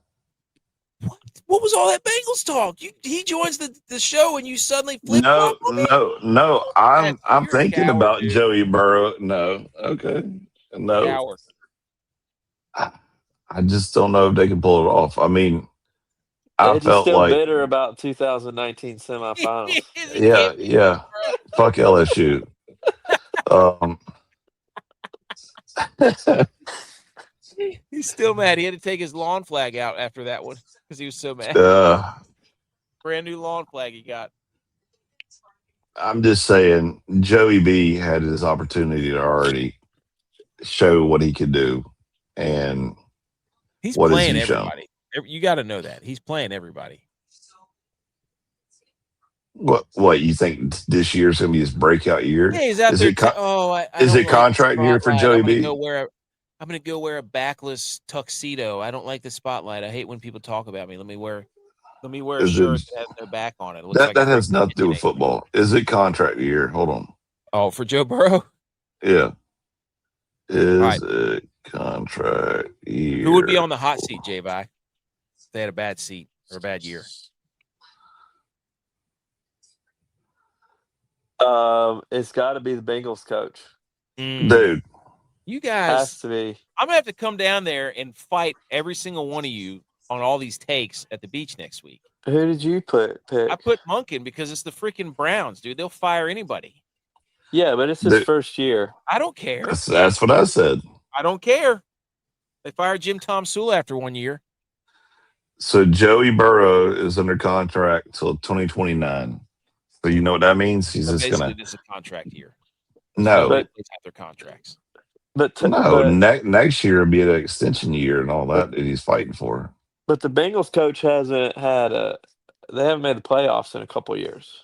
What was all that Bengals talk? He joins the show and you suddenly flip flop on me? No. I'm thinking coward, about dude. Joey Burrow. No, okay, no. Coward. I just don't know if they can pull it off. I mean, Eddie's felt still like, bitter about 2019 semifinals. yeah. Fuck LSU. He's still mad. He had to take his lawn flag out after that one because he was so mad. Brand new lawn flag he got. I'm just saying, Joey B had his opportunity to already show what he could do, and he's what playing has he shown? everybody. You got to know that he's playing everybody. What you think this year's gonna be his breakout year? Yeah, he's out Is there. it I is don't it like the contract year for spotlight. Joey I'm gonna B? go wear a backless tuxedo. I don't like the spotlight. I hate when people talk about me. Let me wear a Is shirt it that has no back on it. It looks like that I'm has breaking nothing to do with today. football? Is it contract year? Hold on. Oh, for Joe Burrow? Yeah. Is Right. it contract year? Who would be on the hot seat, J-Vi? If they had a bad seat or a bad year. It's got to be the Bengals coach. Dude, you guys has to be. I'm gonna have to come down there and fight every single one of you on all these takes at the beach next week. Who did you pick? I put Monken because it's the freaking Browns, dude. They'll fire anybody. Yeah, but it's his first year. I don't care. That's what I said. I don't care. They fired Jim Tom Sula after 1 year. So Joey Burrow is under contract till 2029. So you know what that means? He's just basically gonna. this is a contract year. No, Nobody plays out their contracts. Next year will be an extension year and all that he's fighting for. But the Bengals coach hasn't had they haven't made the playoffs in a couple of years.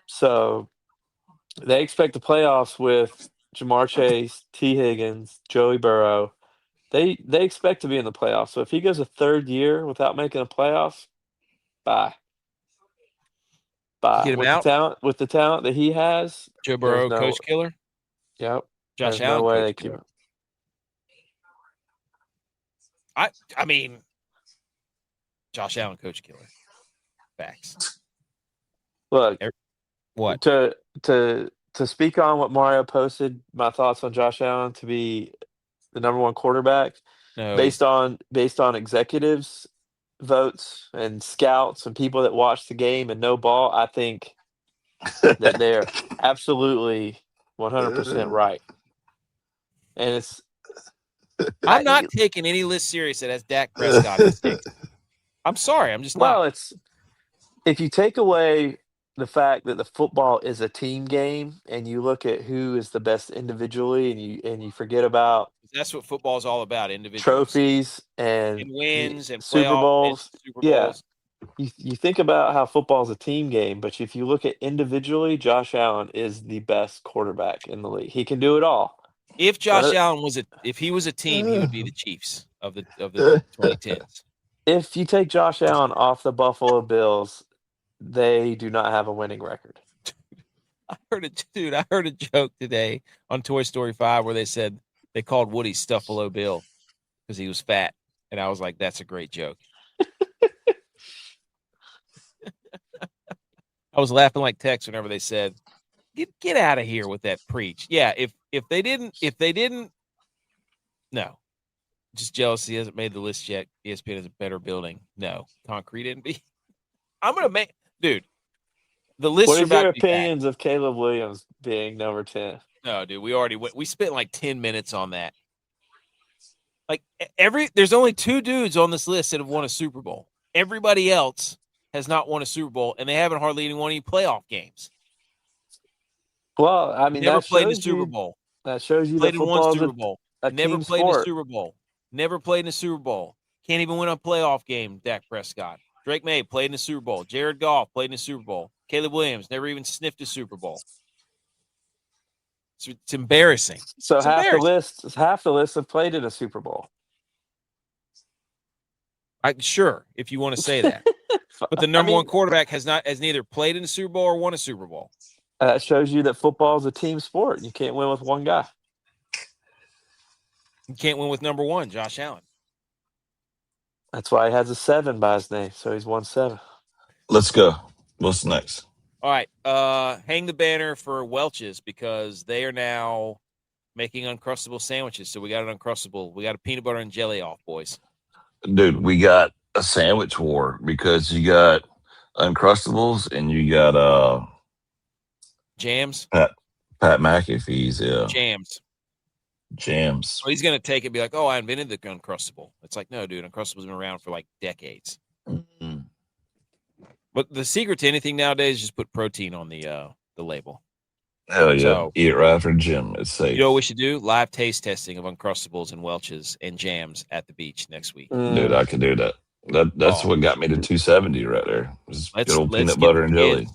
So they expect the playoffs with Jamar Chase, T. Higgins, Joey Burrow. They expect to be in the playoffs. So if he goes a third year without making the playoffs, bye. Get him out? With the talent that he has, Joe Burrow, coach killer? Yep. Josh there's Allen, no way coach they keep killer. him. I mean, Josh Allen, coach killer. Facts. Look, what to speak on what Mario posted, my thoughts on Josh Allen to be the number one quarterback, based on executives' votes and scouts and people that watch the game and know ball, I think that they're absolutely 100% right. And it's I'm not taking any list serious that has Dak Prescott. I'm sorry, I'm just not. Well, if you take away the fact that the football is a team game and you look at who is the best individually and you forget about that's what football is all about, individuals. Trophies and wins and Super Bowls. Super Yeah. Bowls. You think about how football is a team game, but if you look at individually, Josh Allen is the best quarterback in the league. He can do it all. If Josh Allen was a team, he would be the Chiefs of the 2010s. If you take Josh Allen off the Buffalo Bills, they do not have a winning record. I heard a joke today on Toy Story 5 where they said they called Woody Stuffalo Bill because he was fat. And I was like, that's a great joke. I was laughing like Tex whenever they said, get out of here with that preach. Yeah, if they didn't, no. Just jealousy hasn't made the list yet. ESPN is a better building. No. Concrete didn't be. I'm going to make, dude, the list What are is about your to be opinions of Caleb Williams being number 10? No, dude, we spent like 10 minutes on that. Like there's only 2 dudes on this list that have won a Super Bowl. Everybody else has not won a Super Bowl, and they haven't hardly even won any playoff games. Well, I mean, never played in the Super Bowl. That shows you played that in one football Super is Bowl. a Never team played sport. in a Super Bowl. Never played in a Super Bowl. Can't even win a playoff game, Dak Prescott. Drake May played in the Super Bowl. Jared Goff played in the Super Bowl. Caleb Williams never even sniffed a Super Bowl. It's embarrassing. So it's half the list have played in a Super Bowl. Sure, if you want to say that. But the number one quarterback has neither played in a Super Bowl or won a Super Bowl. That shows you that football is a team sport. You can't win with one guy. You can't win with number 1, Josh Allen. That's why he has a 7 by his name. So he's won 7. Let's go. What's next? All right. Hang the banner for Welch's because they are now making Uncrustable sandwiches. So we got an Uncrustable. We got a peanut butter and jelly off, boys. Dude, we got a sandwich war because you got Uncrustables and you got Jams. Pat McAfee's, jams. Well, he's gonna take it and be like, "Oh, I invented the Uncrustable." It's like, no, dude, Uncrustable's been around for like decades. Mm-hmm. But the secret to anything nowadays is just put protein on the label. Hell yeah. So, eat it right after the gym. It's safe. You know what we should do? Live taste testing of Uncrustables and Welch's and jams at the beach next week. Dude, I can do that. That's what got me to 270 right there. Good old peanut butter and jelly.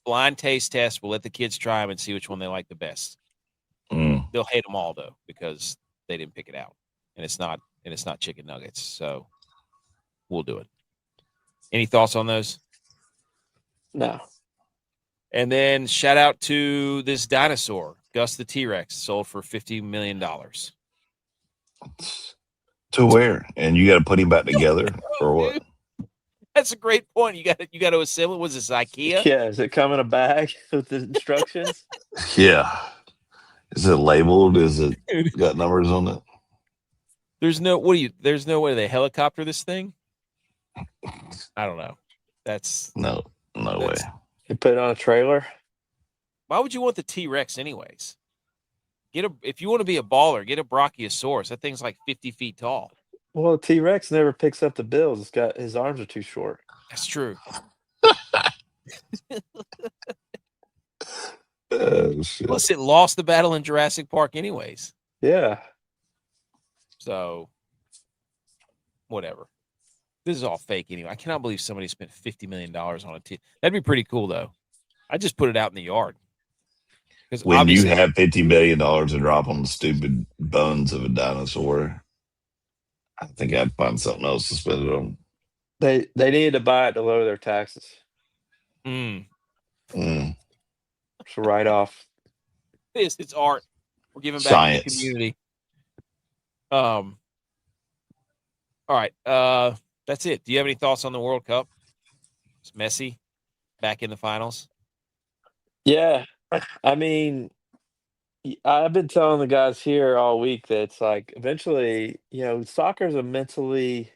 Blind taste test. We'll let the kids try them and see which one they like the best. They'll hate them all though because they didn't pick it out, and it's not chicken nuggets. So we'll do it. Any thoughts on those? No. And then shout out to this dinosaur, Gus the T-Rex, sold for $50 million. To where? And you got to put him back together or what? Dude, that's a great point. You got to assemble. Was this IKEA? Yeah. Is it come in a bag with the instructions? Yeah. Is it labeled? Is it got numbers on it? There's no way they helicopter this thing. I don't know. That's no way. You put it on a trailer. Why would you want the T-Rex anyways? If you want to be a baller, get a Brachiosaurus. That thing's like 50 feet tall. Well, T-Rex never picks up the bills. His arms are too short. That's true. Plus, it lost the battle in Jurassic Park anyways. Yeah. So, whatever. This is all fake anyway. I cannot believe somebody spent $50 million on a T. That'd be pretty cool, though. I just put it out in the yard. When you have $50 million to drop on the stupid bones of a dinosaur, I think I'd find something else to spend it on. They needed to buy it to lower their taxes. It's a write-off. It's art. We're giving back to the community. All right. That's it. Do you have any thoughts on the World Cup? It's Messi back in the finals. Yeah. I mean, I've been telling the guys here all week that it's like eventually, soccer is a mentally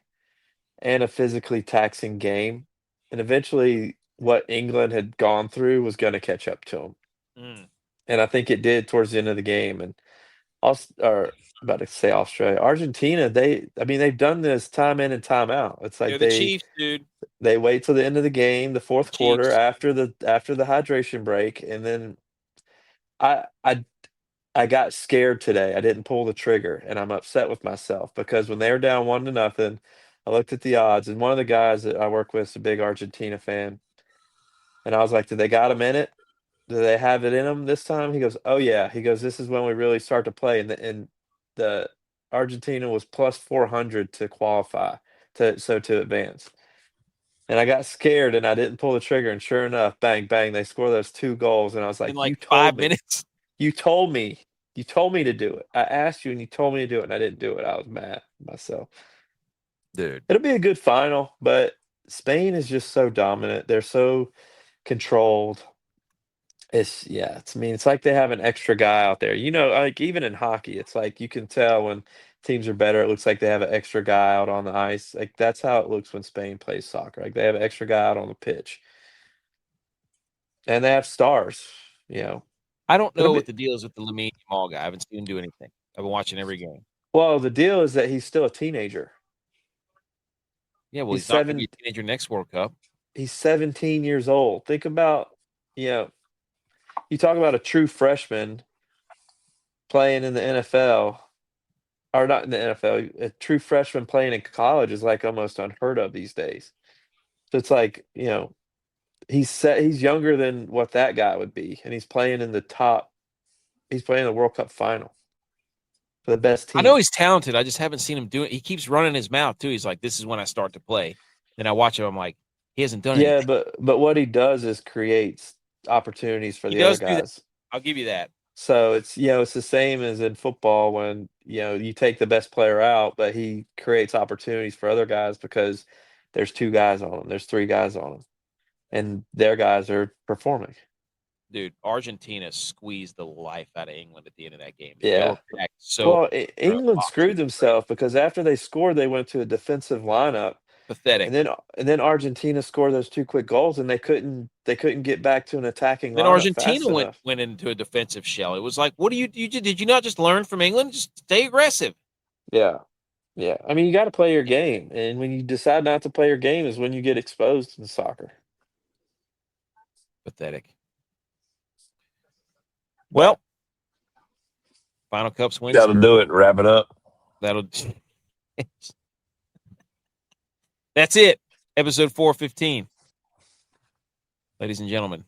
and a physically taxing game. And eventually what England had gone through was going to catch up to them. And I think it did towards the end of the game. And about to say Australia, Argentina, they've done this time in and time out. It's like the Chiefs, dude. They wait till the end of the game, the fourth quarter after the hydration break, and then I got scared today. I didn't pull the trigger, and I'm upset with myself because when they were down 1-0, I looked at the odds, and one of the guys that I work with is a big Argentina fan, and I was like, "Do they got a minute? Do they have it in them this time?" He goes, "Oh yeah." He goes, "This is when we really start to play." And the Argentina was plus 400 to qualify to advance. And I got scared and I didn't pull the trigger. And sure enough, bang, bang, they score those 2 goals. And I was like, in like 5 minutes. You told me to do it. I asked you and you told me to do it and I didn't do it. I was mad at myself. Dude. It'll be a good final, but Spain is just so dominant. They're so controlled. It's like they have an extra guy out there. Like even in hockey, it's like you can tell when teams are better, it looks like they have an extra guy out on the ice. Like that's how it looks when Spain plays soccer. Like they have an extra guy out on the pitch. And they have stars, I don't know what the deal is with the Lamine Yamal guy. I haven't seen him do anything. I've been watching every game. Well, the deal is that he's still a teenager. Yeah, well, he's not going to be a teenager next World Cup. He's 17 years old. Think about, you talk about a true freshman playing in the NFL, or not in the NFL, a true freshman playing in college is like almost unheard of these days. So it's like, he's younger than what that guy would be, and he's playing in the World Cup final for the best team. I know he's talented. I just haven't seen him do it. He keeps running his mouth too. He's like, "This is when I start to play." And I watch him. I'm like, he hasn't done anything. Yeah, but what he does is creates opportunities for the other guys. I'll give you that. So it's it's the same as in football when you take the best player out, but he creates opportunities for other guys because there's 2 guys on him, there's 3 guys on him, and their guys are performing. Dude, Argentina squeezed the life out of England at the end of that game. Yeah. They were back so England screwed themselves because after they scored, they went to a defensive lineup. Pathetic. And then Argentina scored those 2 quick goals, and they couldn't get back to an attacking then lineup Argentina fast went into a defensive shell. It was like, what do you did you not just learn from England? Just stay aggressive. Yeah. Yeah. I mean, you got to play your game. And when you decide not to play your game is when you get exposed in soccer. Pathetic. Well, Final Cups wins. Got to do it. Wrap it up. That's it. Episode 415. Ladies and gentlemen,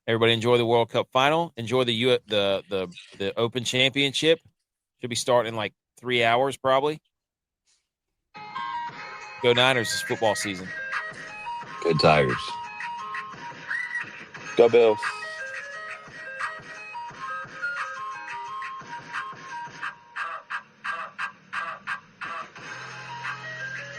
everybody enjoy the World Cup final. Enjoy the Open Championship. Should be starting in like 3 hours probably. Go Niners this football season. Good Tigers. Go Bills.